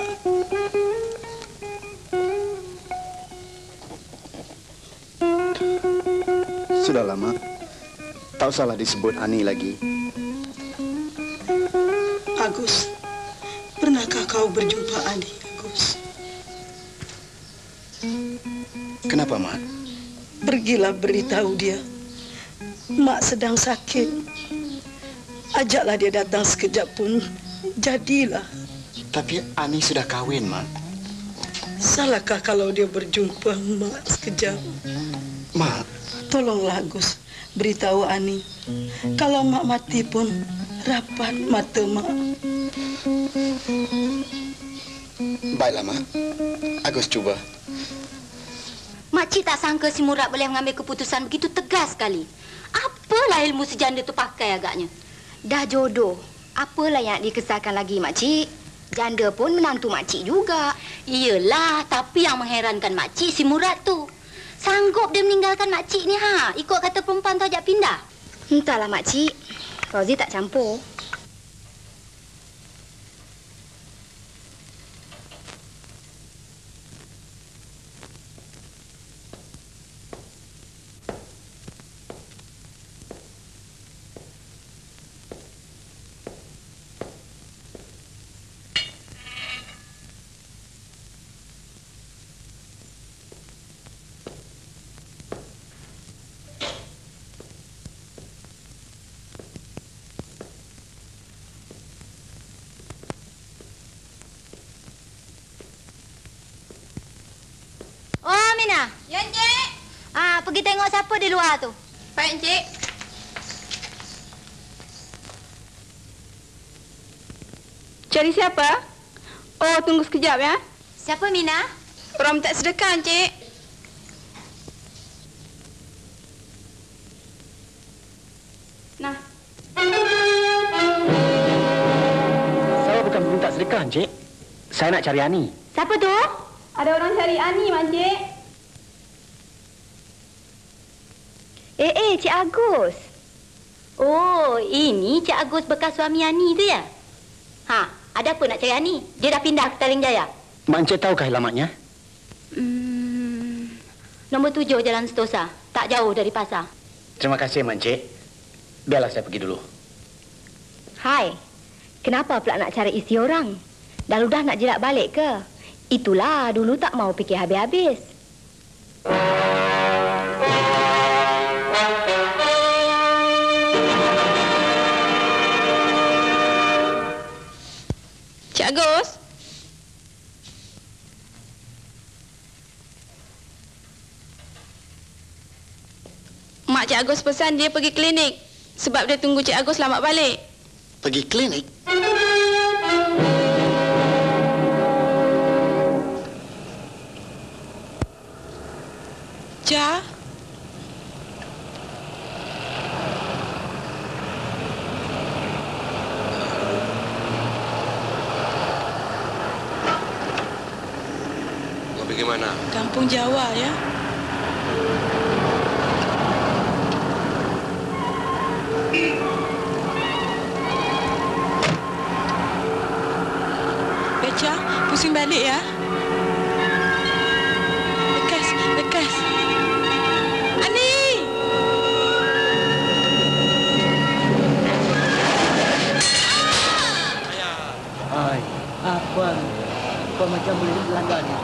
Sudahlah, Mak. Tak usahlah disebut Ani lagi. Agus, pernahkah kau berjumpa Ani, Agus? Kenapa, Mak? Pergilah beritahu dia. Mak sedang sakit. Ajaklah dia datang sekejap pun. Jadilah. Tapi Ani sudah kahwin, Mak. Salahkah kalau dia berjumpa Mak sekejap? Mak. Tolonglah, Agus. Beritahu Ani. Kalau Mak mati pun, rapat mata Mak. Baiklah, Mak. Agus cuba. Makcik tak sangka si Murad boleh mengambil keputusan begitu tegas sekali. Apalah ilmu si janda tu pakai agaknya. Dah jodoh. Apalah yang dikesahkan lagi, Makcik? Janda pun menantu Makcik juga. Iyalah, tapi yang mengherankan Makcik si Murad tu. Sanggup dia meninggalkan Makcik ni, ha? Ikut kata perempuan tu ajak pindah. Entahlah, Makcik. Fauzi tak campur. Mina. Ya, Encik. Pergi tengok siapa di luar tu. Baik, Encik. Cari siapa? Oh, tunggu sekejap ya. Siapa Mina? Orang minta sedekah, Encik. Nah. Saya bukan minta sedekah, Encik. Saya nak cari Ani. Siapa tu? Ada orang cari Ani, Encik. Cik Agus. Oh, ini Cik Agus bekas suami Ani tu ya? Ada apa nak cari Ani? Dia dah pindah ke Taling Jaya? Mak Encik tahukah alamatnya? Nombor 7 Jalan Sentosa. Tak jauh dari pasar. Terima kasih, Mak Encik. Biarlah saya pergi dulu. Hai, kenapa pula nak cari isi orang? Dah ludah nak jilat balik ke? Itulah dulu tak mau fikir habis-habis. Cik Agus. Mak Cik Agus pesan dia pergi klinik sebab dia tunggu Cik Agus selamat balik. Pergi klinik? Ja? Mau pergi mana? Kampung Jawa ya. Beca, pusing balik ya. Lekas, lekas. Ani! Hai, apa macam boleh melanggar ni?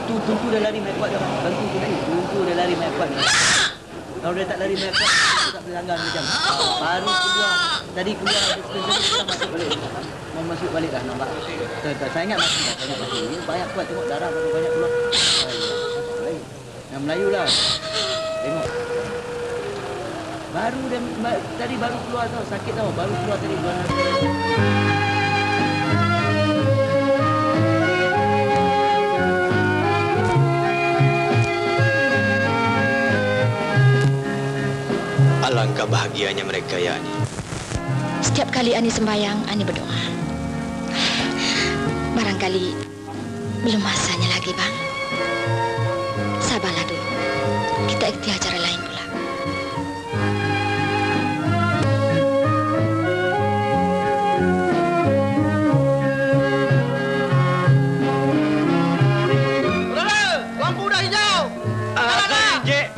Tuntu dah lari main kuat dah. Tuntu dah lari main kuat. Kalau dia tak lari main kuat, dia tak boleh langgar macam. Baru keluar. Tadi keluar masuk balik. Mau masuk balik dah nampak. Tak saya ingat masuk. Ini banyak kuat tengok darah banyak keluar. Yang Melayu lah. Tengok. Baru dia tadi baru keluar tau, sakit tau. Baru keluar tadi keluar. Alangkah bahagianya mereka ya Ani. Setiap kali Ani sembahyang, Ani berdoa. Barangkali belum masanya lagi, Bang. Sabarlah dulu. Kita ikhtiar cara lain pula. Lampu dah hijau. Jalanlah. Encik.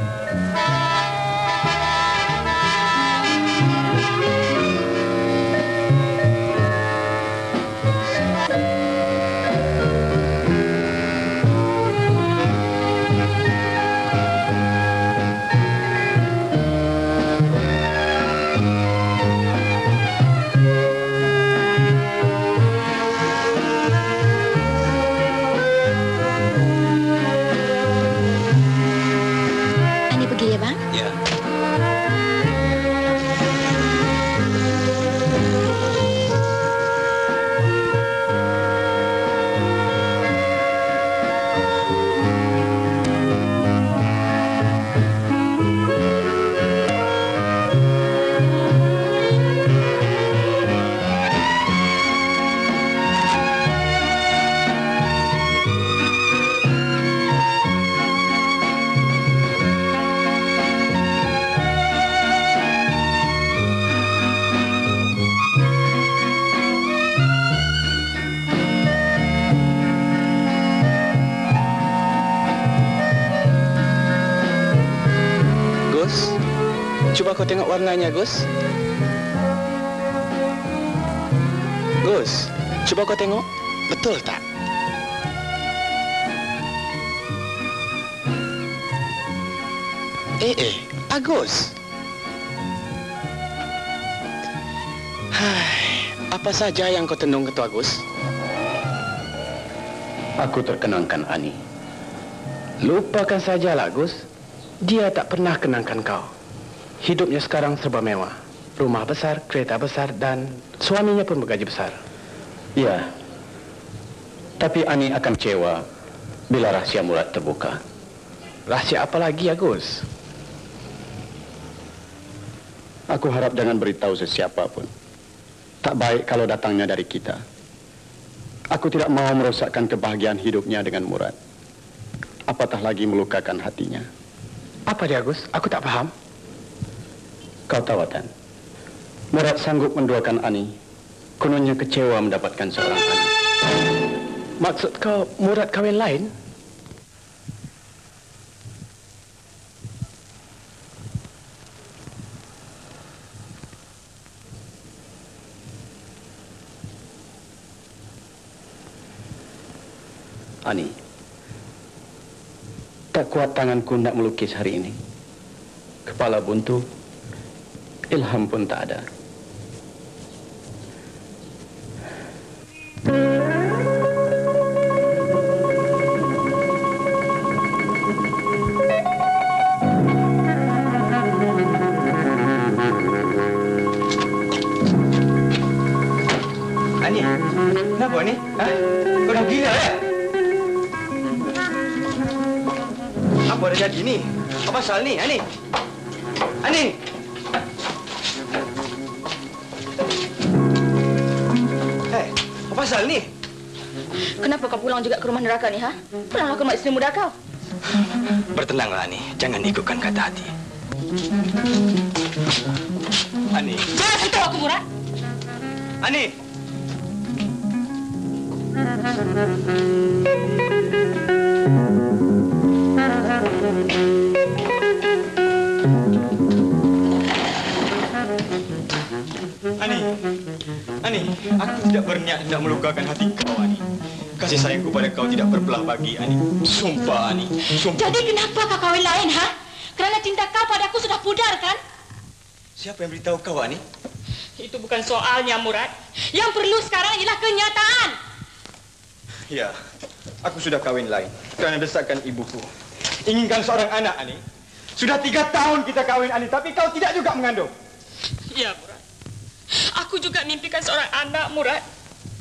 Cuba kau tengok warnanya, Gus. Gus, cuba kau tengok. Betul tak? Agus. Apa saja yang kau tenung, Ketua Agus? Aku terkenangkan Ani. Lupakan sajalah, Gus. Dia tak pernah kenangkan kau. Hidupnya sekarang serba mewah. Rumah besar, kereta besar, dan suaminya pun bergaji besar. Ya, tapi Ani akan kecewa bila rahsia Murad terbuka. Rahsia apa lagi, Agus? Aku harap jangan beritahu sesiapa pun. Tak baik kalau datangnya dari kita. Aku tidak mau merosakkan kebahagiaan hidupnya dengan Murad. Apatah lagi melukakan hatinya. Apa dia, Agus? Aku tak paham. Kau tahu, Tan, Murad sanggup menduakan Ani. Kononnya kecewa mendapatkan seorang anak. Maksud kau Murad kahwin lain? Ani, tak kuat tanganku nak melukis hari ini. Kepala buntu, ilham pun tak ada. Ani, kenapa ni? Kau dah gila ya? Apa dah jadi ni? Apa pasal ni, Ani? Ani! Apa pasal ni? Kenapa kau pulang juga ke rumah neraka ni, ha? Pulanglah ke rumah isteri muda kau. Bertenanglah, Ani. Jangan ikutkan kata hati. Ani. Jangan sentuh aku, Murad. Ani! Ani, aku tidak berniat hendak melukakan hati kau, Ani. Kasih sayangku pada kau tidak berbelah bagi, Ani. Sumpah, Ani. Sumpah. Jadi kenapa kau kahwin lain, ha? Kerana cinta kau padaku sudah pudar, kan? Siapa yang beritahu kau, Ani? Itu bukan soalnya, Murad. Yang perlu sekarang ialah kenyataan. Ya, aku sudah kahwin lain kerana desakan ibuku. Inginkan seorang anak, Ani. Sudah 3 tahun kita kahwin, Ani, tapi kau tidak juga mengandung. Ya, Murad. Aku juga mimpikan seorang anak, Murad.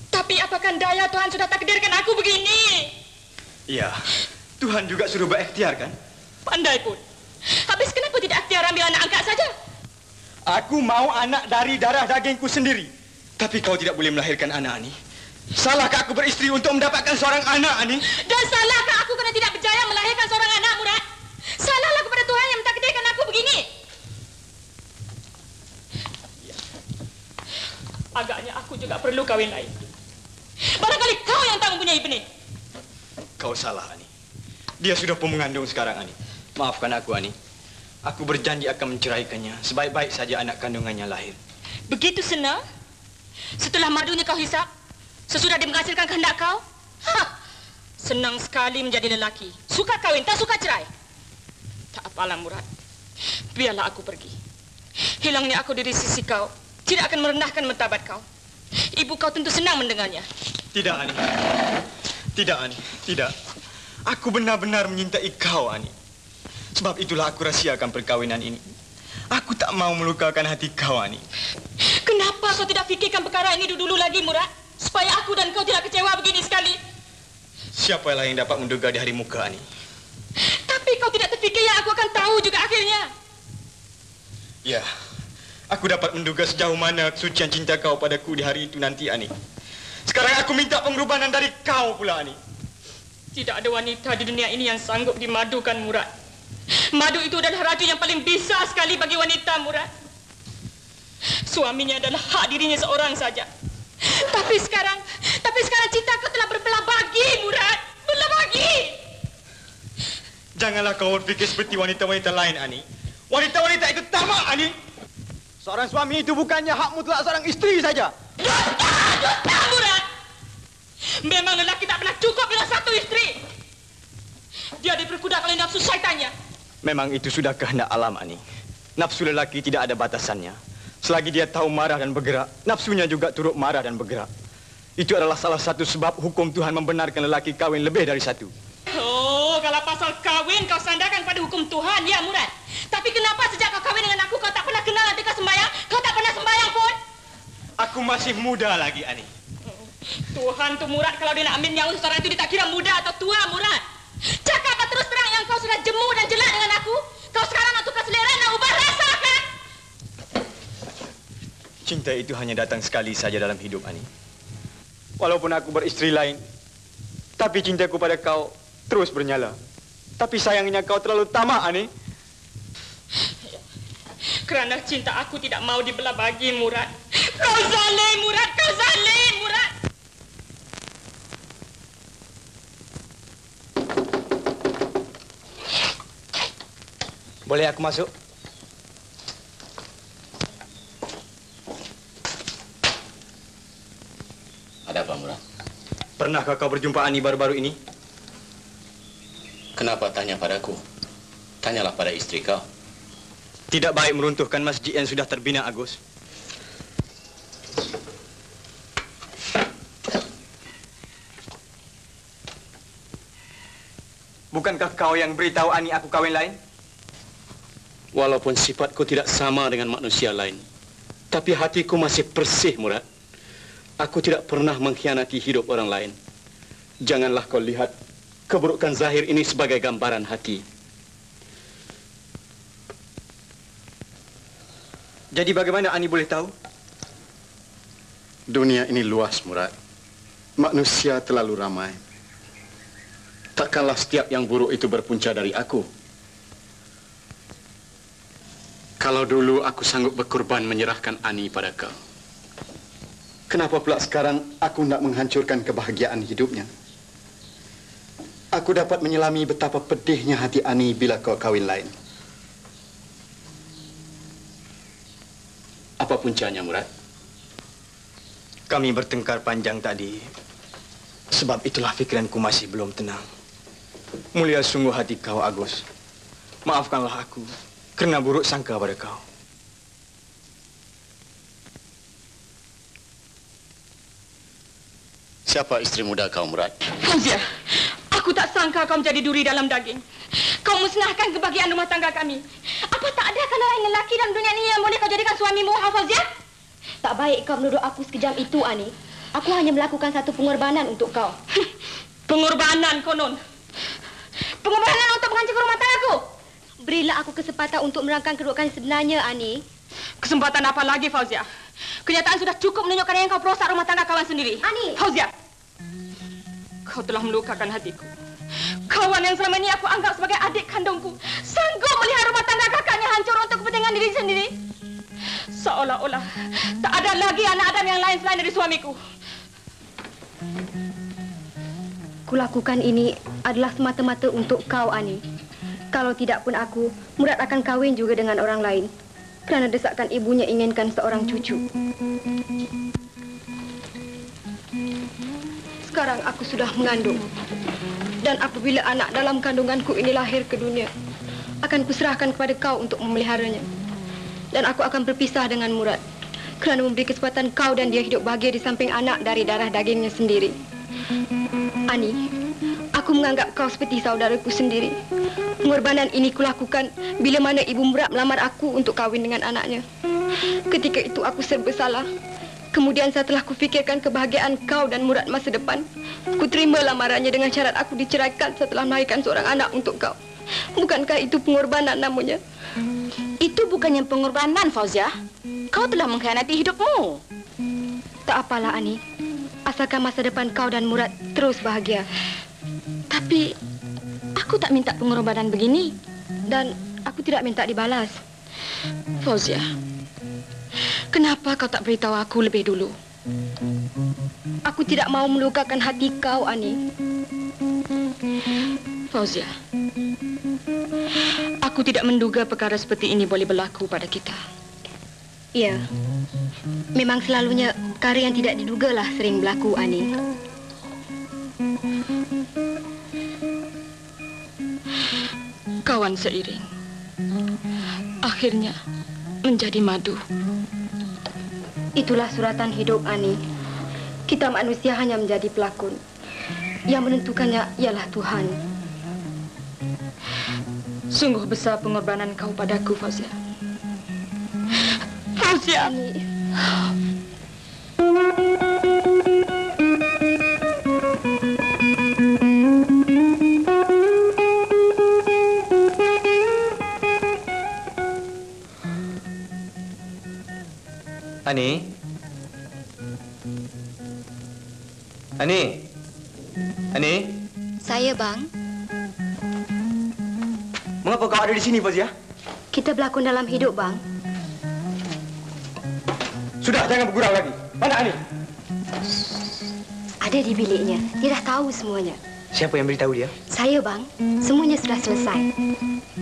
Tapi apakah daya Tuhan sudah takdirkan aku begini? Iya, Tuhan juga suruh berikhtiar, kan? Pandai pun. Habis kenapa tidak ikhtiar ambil anak angkat saja? Aku mau anak dari darah dagingku sendiri. Tapi kau tidak boleh melahirkan anak, Ani. Salahkah aku beristri untuk mendapatkan seorang anak, Ani? Dan salahkah aku kerana tidak berjaya melahirkan seorang anak, Murad? Salahlah kepada Tuhan yang mentakdirkan aku begini. Agaknya aku juga perlu kahwin lain. Barangkali kau yang tak mempunyai benih. Kau salah, Ani. Dia sudah pun mengandung sekarang, Ani. Maafkan aku, Ani. Aku berjanji akan menceraikannya sebaik-baik saja anak kandungannya lahir. Begitu senang? Setelah madunya kau hisap? Sesudah dia menghasilkan kehendak kau? Senang sekali menjadi lelaki. Suka kahwin, tak suka cerai. Tak apalah, Murad. Biarlah aku pergi. Hilangnya aku dari sisi kau tidak akan merendahkan martabat kau. Ibu kau tentu senang mendengarnya. Tidak, Ani. Tidak, Ani. Tidak. Aku benar-benar menyintai kau, Ani. Sebab itulah aku rahsiakan perkahwinan ini. Aku tak mau melukakan hati kau, Ani. Kenapa kau tidak fikirkan perkara ini dulu lagi, Murad? Supaya aku dan kau tidak kecewa begini sekali. Siapalah yang dapat menduga di hari muka, Ani? Tapi kau tidak terfikir yang aku akan tahu juga akhirnya. Ya. Aku dapat menduga sejauh mana kesucian cinta kau padaku di hari itu nanti, Ani. Sekarang aku minta pengorbanan dari kau pula, Ani. Tidak ada wanita di dunia ini yang sanggup dimadukan, Murad. Madu itu adalah racun yang paling bisa sekali bagi wanita, Murad. Suaminya adalah hak dirinya seorang saja. Tapi sekarang cinta kau telah berbelah bagi, Murad. Belah bagi. Janganlah kau berfikir seperti wanita-wanita lain, Ani. Wanita-wanita itu tamak, Ani. Seorang suami itu bukannya hak mutlak seorang isteri saja. Dusta, Murad. Memang lelaki tak pernah cukup dengan satu isteri. Dia diperbudak oleh nafsu syaitannya. Memang itu sudah kehendak alam, Ani. Nafsu lelaki tidak ada batasannya. Selagi dia tahu marah dan bergerak, nafsunya juga turut marah dan bergerak. Itu adalah salah satu sebab hukum Tuhan membenarkan lelaki kahwin lebih dari satu. Oh, kalau pasal kau kahwin kau sandarkan pada hukum Tuhan, ya Murad. Tapi kenapa sejak kau kahwin dengan aku, kau tak pernah kenal nanti kau sembahyang? Kau tak pernah sembahyang pun? Aku masih muda lagi, Ani. Tuhan tu Murad, kalau dia nak ambil nyawa seseorang itu, dia tak kira muda atau tua, Murad. Cakaplah terus terang yang kau sudah jemu dan jelak dengan aku. Kau sekarang nak tukar selera, nak ubah rasa, kan? Cinta itu hanya datang sekali saja dalam hidup, Ani. Walaupun aku beristri lain, tapi cintaku pada kau terus bernyala. Tapi sayangnya kau terlalu tamak, Ani. Kerana cinta aku tidak mau dibelah bagi, Murad. Kau zalim, Murad. Kau zalim, Murad. Boleh aku masuk? Ada apa, Murad? Pernahkah kau berjumpa Ani baru-baru ini? Kenapa tanya padaku? Tanyalah pada istri kau. Tidak baik meruntuhkan masjid yang sudah terbina, Agus. Bukankah kau yang beritahu Ani aku kawin lain? Walaupun sifatku tidak sama dengan manusia lain, tapi hatiku masih bersih, Murad. Aku tidak pernah mengkhianati hidup orang lain. Janganlah kau lihat keburukan zahir ini sebagai gambaran hati. Jadi bagaimana Ani boleh tahu? Dunia ini luas, Murad. Manusia terlalu ramai. Takkanlah setiap yang buruk itu berpunca dari aku. Kalau dulu aku sanggup berkorban menyerahkan Ani pada kau, Kenapa pula sekarang aku nak menghancurkan kebahagiaan hidupnya? Aku dapat menyelami betapa pedihnya hati Ani bila kau kahwin lain. Apa puncanya, Murad? Kami bertengkar panjang tadi. Sebab itulah fikiranku masih belum tenang. Mulia sungguh hati kau, Agus. Maafkanlah aku kerana buruk sangka pada kau. Siapa istri muda kau, Murad? Fauzia, aku tak sangka kau menjadi duri dalam daging. Kau musnahkan kebahagiaan rumah tangga kami. Apa tak ada lain lelaki dalam dunia ini yang boleh kau jadikan suamimu, Fauzia? Tak baik kau menuduh aku sekejam itu, Ani. Aku hanya melakukan satu pengorbanan untuk kau. Pengorbanan, konon. Pengorbanan untuk menghancurkan rumah tanggaku. Berilah aku kesempatan untuk merangkang kedudukan sebenarnya, Ani. Kesempatan apa lagi, Fauzia? Kenyataan sudah cukup menunjukkan yang kau perosak rumah tangga kawan sendiri. Ani! Fauzia, kau telah melukakan hatiku. Kawan yang selama ini aku anggap sebagai adik kandungku sanggup melihat rumah tangga kakaknya hancur untuk kepentingan diri sendiri. Seolah-olah tak ada lagi anak Adam yang lain selain dari suamiku. Kulakukan ini adalah semata-mata untuk kau, Ani. Kalau tidak pun aku, Murad akan kahwin juga dengan orang lain. Kerana desakan ibunya inginkan seorang cucu. Sekarang aku sudah mengandung. Dan apabila anak dalam kandunganku ini lahir ke dunia, akan kuserahkan kepada kau untuk memeliharanya. Dan aku akan berpisah dengan Murad. Kerana memberi kesempatan kau dan dia hidup bahagia di samping anak dari darah dagingnya sendiri. Ani, aku menganggap kau seperti saudaraku sendiri. Pengorbanan ini kulakukan bila mana ibu Murad melamar aku untuk kahwin dengan anaknya. Ketika itu aku serba salah. Kemudian setelah kufikirkan kebahagiaan kau dan Murad masa depan, ku terima lamarannya dengan syarat aku diceraikan setelah melahirkan seorang anak untuk kau. Bukankah itu pengorbanan namanya? Itu bukannya pengorbanan, Fauzia. Kau telah mengkhianati hidupmu. Tak apalah, Ani. Asalkan masa depan kau dan Murad terus bahagia. Tapi aku tak minta pengorbanan begini. Dan aku tidak minta dibalas. Fauzia, kenapa kau tak beritahu aku lebih dulu? Aku tidak mau melukakan hati kau, Ani. Fauzia, aku tidak menduga perkara seperti ini boleh berlaku pada kita. Ya, memang selalunya perkara yang tidak didugalah sering berlaku, Ani. Kawan seiring akhirnya menjadi madu. Itulah suratan hidup, Ani. Kita manusia hanya menjadi pelakon. Yang menentukannya ialah Tuhan. Sungguh besar pengorbanan kau padaku, Fauzia. Fauzia. Ani? Ani? Ani? Saya, Bang. Mengapa kau ada di sini, Fauzia? Kita berlakon dalam hidup, Bang. Sudah, jangan bergurau lagi. Mana Ani? Ada di biliknya. Dia dah tahu semuanya. Siapa yang beritahu dia? Saya, Bang. Semuanya sudah selesai.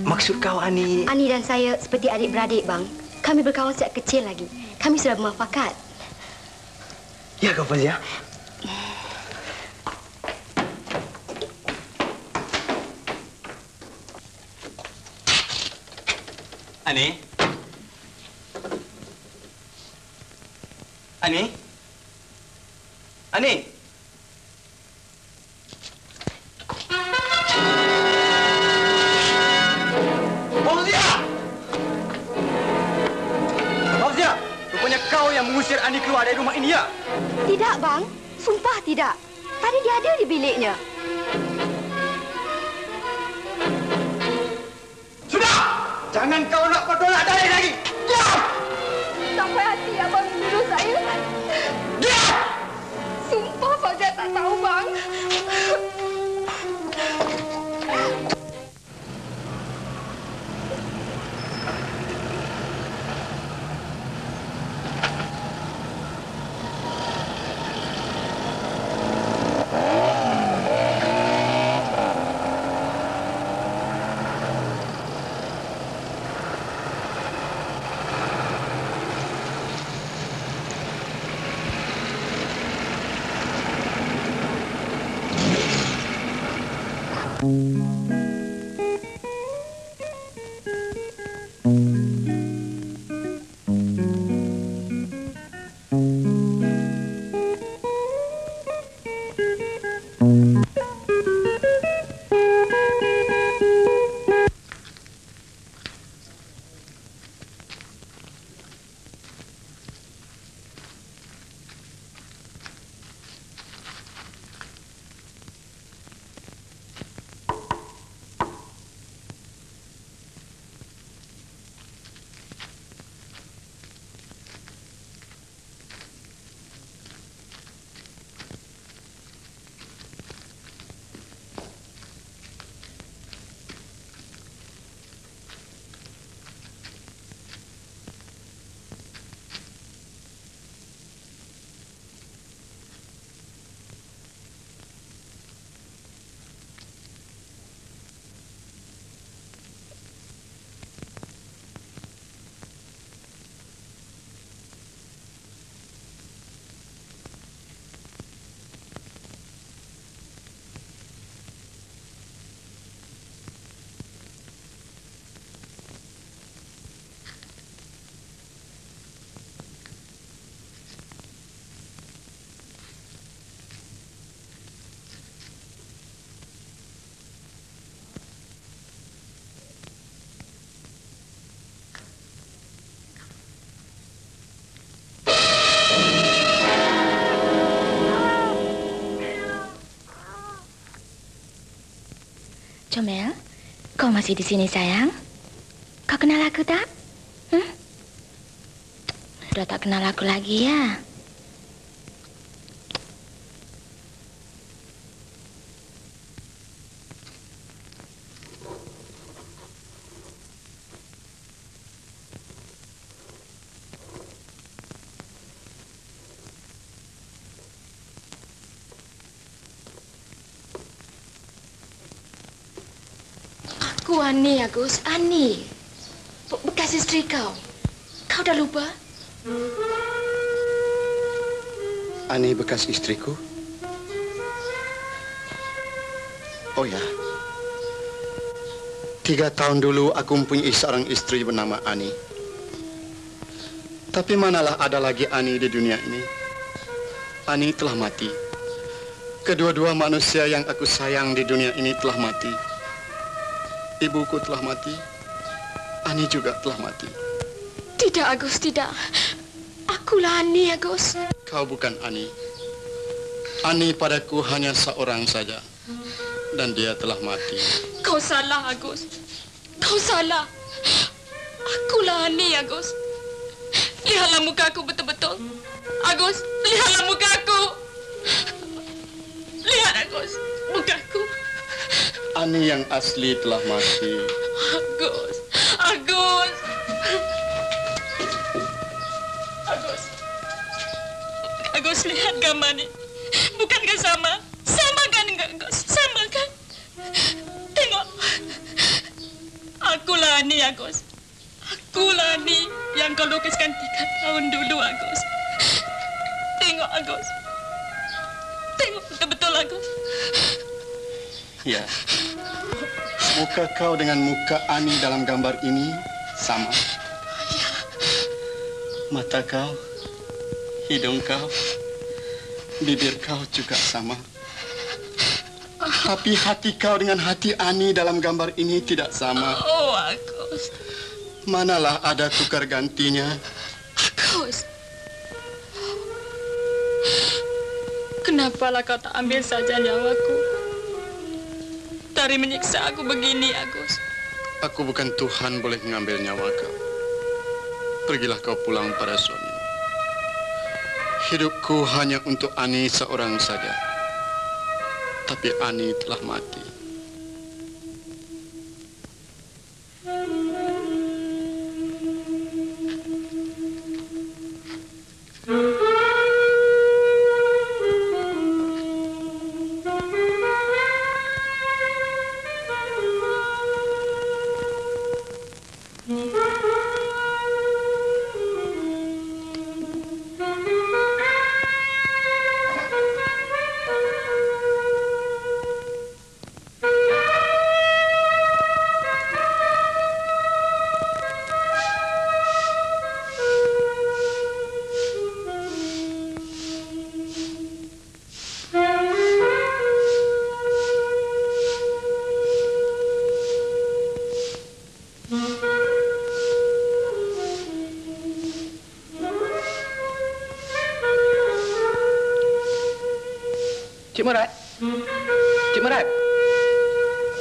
Maksud kau, Ani? Ani dan saya seperti adik-beradik, Bang. Kami berkawan sejak kecil lagi. Kami sudah bermuafakat. Ya, kau, Fauzia? Ani? Ani? Ani? Fauzia! Fauzia! Rupanya kau yang mengusir Ani keluar dari rumah ini, ya? Tidak, Bang. Sumpah tidak. Tadi dia ada di biliknya. Sudah! Jangan kau nak bertolak dari lagi! Diam! Sampai hati abang menuduh saya. Diam! Sumpah Fauzia tak tahu, Bang. Comel, kau masih di sini, sayang? Kau kenal aku tak? Sudah tak kenal aku lagi, ya? Aku Ani, Agus. Ani. Bekas isteri kau. Kau dah lupa? Ani bekas istriku? Oh ya. 3 tahun dulu aku mempunyai seorang istri bernama Ani. Tapi manalah ada lagi Ani di dunia ini. Ani telah mati. Kedua-dua manusia yang aku sayang di dunia ini telah mati. Ibuku telah mati. Ani juga telah mati. Tidak, Agus, tidak. Akulah Ani, Agus. Kau bukan Ani. Ani padaku hanya seorang saja. Dan dia telah mati. Kau salah, Agus. Kau salah. Akulah Ani, Agus. Lihatlah muka aku betul-betul. Agus, lihatlah muka aku. Lihat, Agus, mukaku. Ani yang asli telah mati. Agus, Agus. Agus. Agus, lihat gambar ni. Bukankah sama? Sama kan enggak, Agus? Sama kan? Tengok. Akulah Ani, Agus. Akulah Ani yang kau lukiskan 3 tahun dulu, Agus. Tengok, Agus. Tengok betul-betul, Agus. Ya. Muka kau dengan muka Ani dalam gambar ini sama. Ya. Mata kau, hidung kau, bibir kau juga sama. Tapi hati kau dengan hati Ani dalam gambar ini tidak sama. Oh, Agus. Manalah ada tukar gantinya? Agus. Kenapalah kau tak ambil saja nyawaku? Dari menyiksa aku begini, Agus. Aku bukan Tuhan boleh mengambil nyawa kau. Pergilah kau pulang pada suamimu. Hidupku hanya untuk Ani seorang saja. Tapi Ani telah mati. Cik Murad. Cik Murad.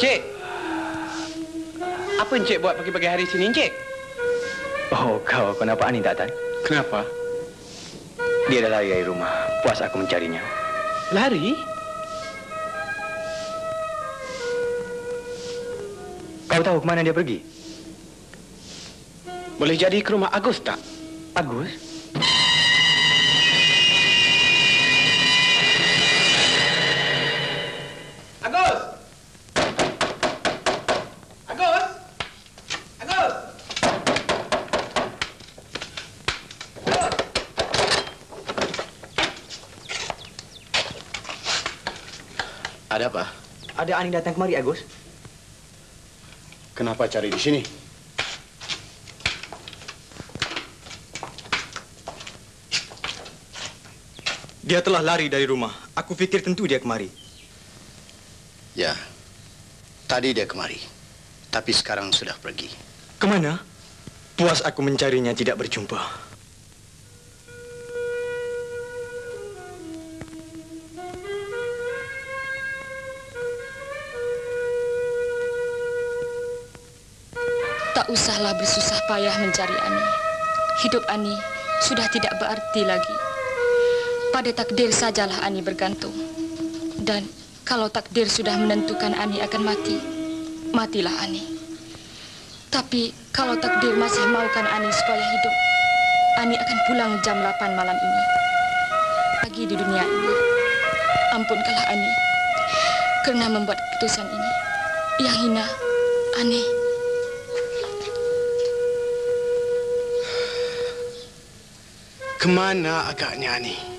Cik. Apa Encik buat pagi-pagi hari sini, Encik? Oh, kau nampak Ani tak, Tan? Kenapa? Dia dah lari dari rumah. Puas aku mencarinya. Lari? Kau tahu ke mana dia pergi? Boleh jadi ke rumah Agus tak? Agus? Agus! Agus! Agus! Ada apa? Ada Ani datang kemari, Agus. Kenapa cari di sini? Dia telah lari dari rumah. Aku fikir tentu dia kemari. Ya, tadi dia kemari. Tapi sekarang sudah pergi. Kemana? Puas aku mencarinya tidak berjumpa. Tak usahlah bersusah payah mencari Ani. Hidup Ani sudah tidak berarti lagi. Pada takdir sajalah Ani bergantung. Dan kalau takdir sudah menentukan Ani akan mati, matilah Ani. Tapi kalau takdir masih maukan Ani supaya hidup, Ani akan pulang jam 8 malam ini. Lagi di dunia ini. Ampunkanlah Ani kerana membuat keputusan ini yang hina Ani. Kemana agaknya Ani?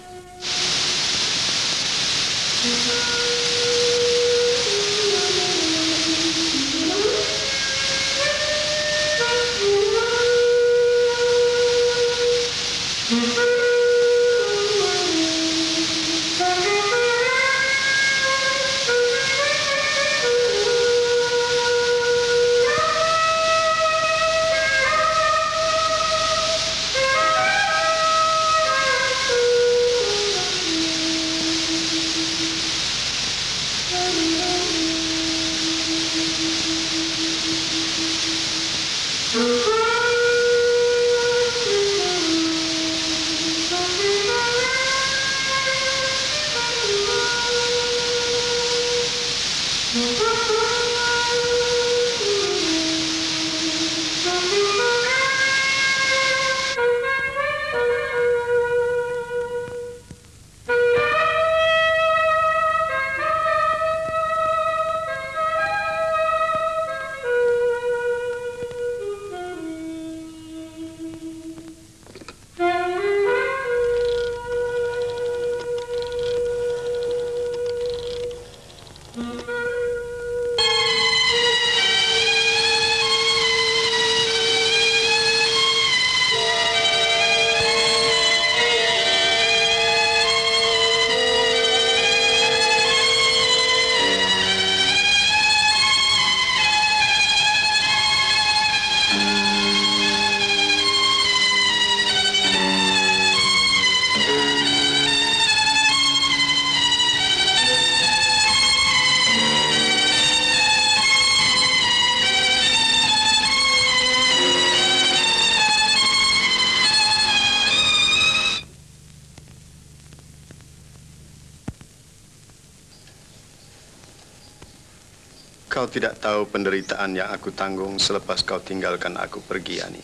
Kau tidak tahu penderitaan yang aku tanggung selepas kau tinggalkan aku pergi, Ani.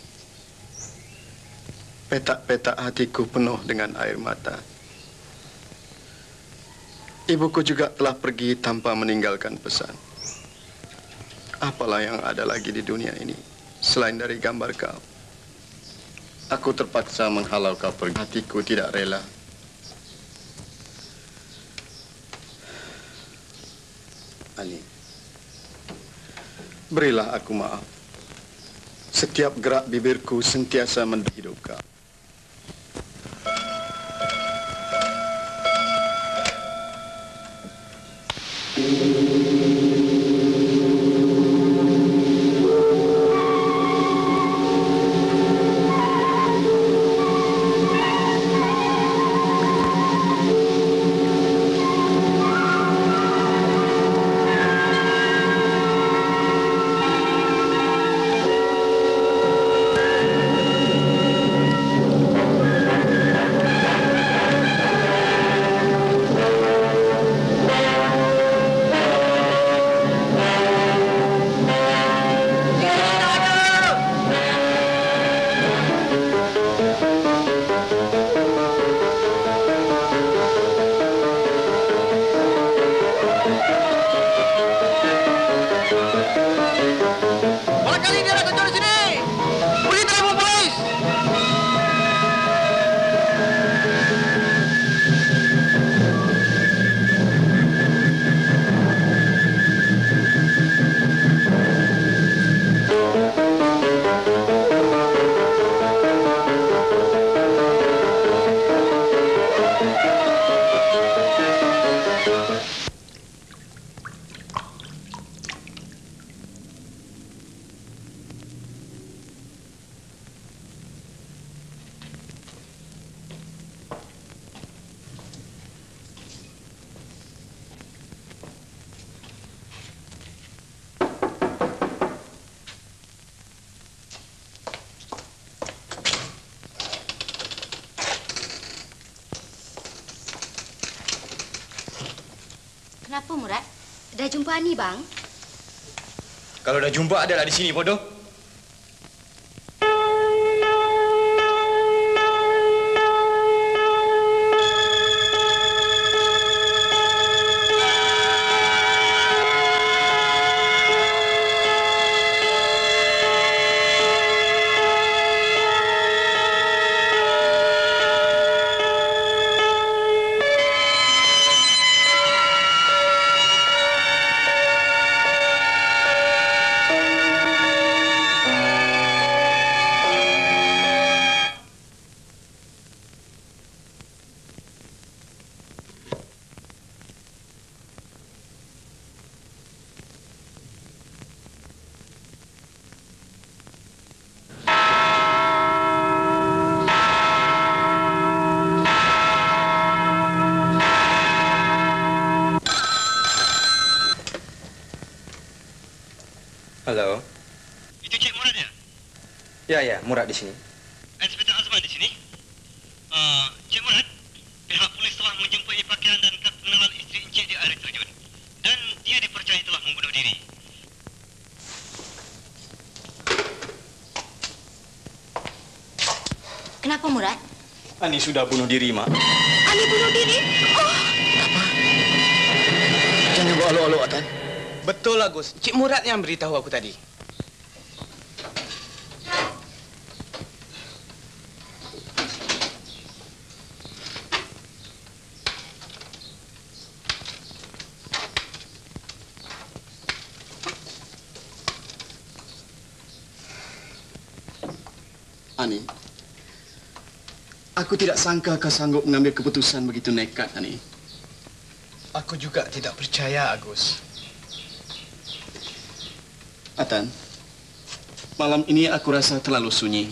Petak-petak hatiku penuh dengan air mata. Ibuku juga telah pergi tanpa meninggalkan pesan. Apalah yang ada lagi di dunia ini selain dari gambar kau? Aku terpaksa menghalau kau pergi. Hatiku tidak rela. Ani, berilah aku maaf. Setiap gerak bibirku sentiasa hidup kau. Kenapa, Murad? Dah jumpa Ani, bang? Kalau dah jumpa, adalah di sini, bodoh. Halo. Itu Cik Murad ya? Ya, Murad di sini. Inspektur Azman di sini. Cik Murad, pihak polis telah menjumpai pakaian dan kad pengenalan isteri Encik di air terjun. Dan dia dipercayai telah membunuh diri. Kenapa, Murad? Ani sudah bunuh diri, Mak. Ani bunuh diri? Oh! Jangan buat olok-olok, Atan. Betul, Agus. Cik Murad yang beritahu aku tadi. Ani, aku tidak sangka kau sanggup mengambil keputusan begitu nekat, Ani. Aku juga tidak percaya, Agus. Atan, malam ini aku rasa terlalu sunyi.